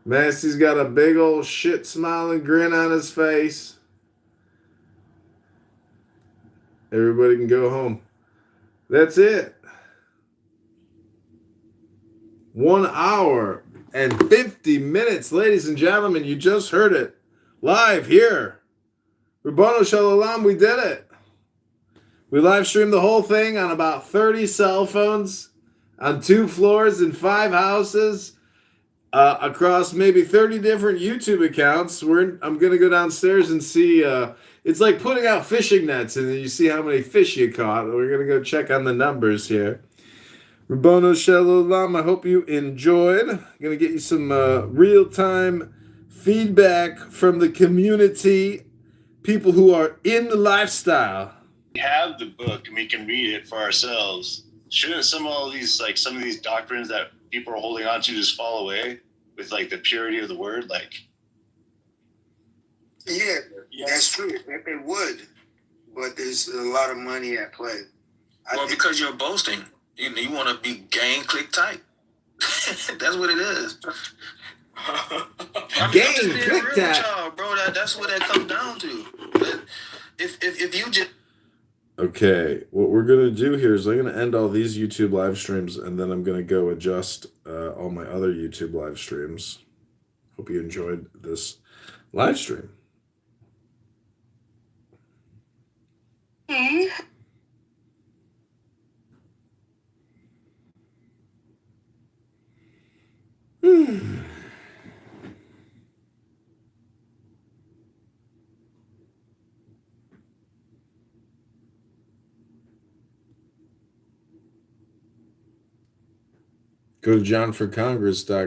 Massey's got a big old shit smiling grin on his face. Everybody can go home. That's it. 1 hour and 50 minutes, ladies and gentlemen. You just heard it live here. Rabbano Shalom, we did it. We live streamed the whole thing on about 30 cell phones on 2 floors in 5 houses across maybe 30 different YouTube accounts. I'm going to go downstairs and see. It's like putting out fishing nets and then you see how many fish you caught. We're going to go check on the numbers here. Rabbano Shalom, I hope you enjoyed. I'm going to get you some real-time feedback from the community, people who are in the lifestyle. have the book and we can read it for ourselves, shouldn't some of these doctrines that people are holding on to just fall away with like the purity of the word? Like, Yeah, that's true. It would, but there's a lot of money at play. Well, because you're boasting, you want to be gain, click, type. That's what it is. I'm Gain, just being click real with that. y'all, bro. That's what that comes down to. If you just Okay, what we're gonna do here is I'm gonna end all these YouTube live streams, and then I'm gonna go adjust all my other YouTube live streams. Hope you enjoyed this live stream. Go to johnforcongress.com.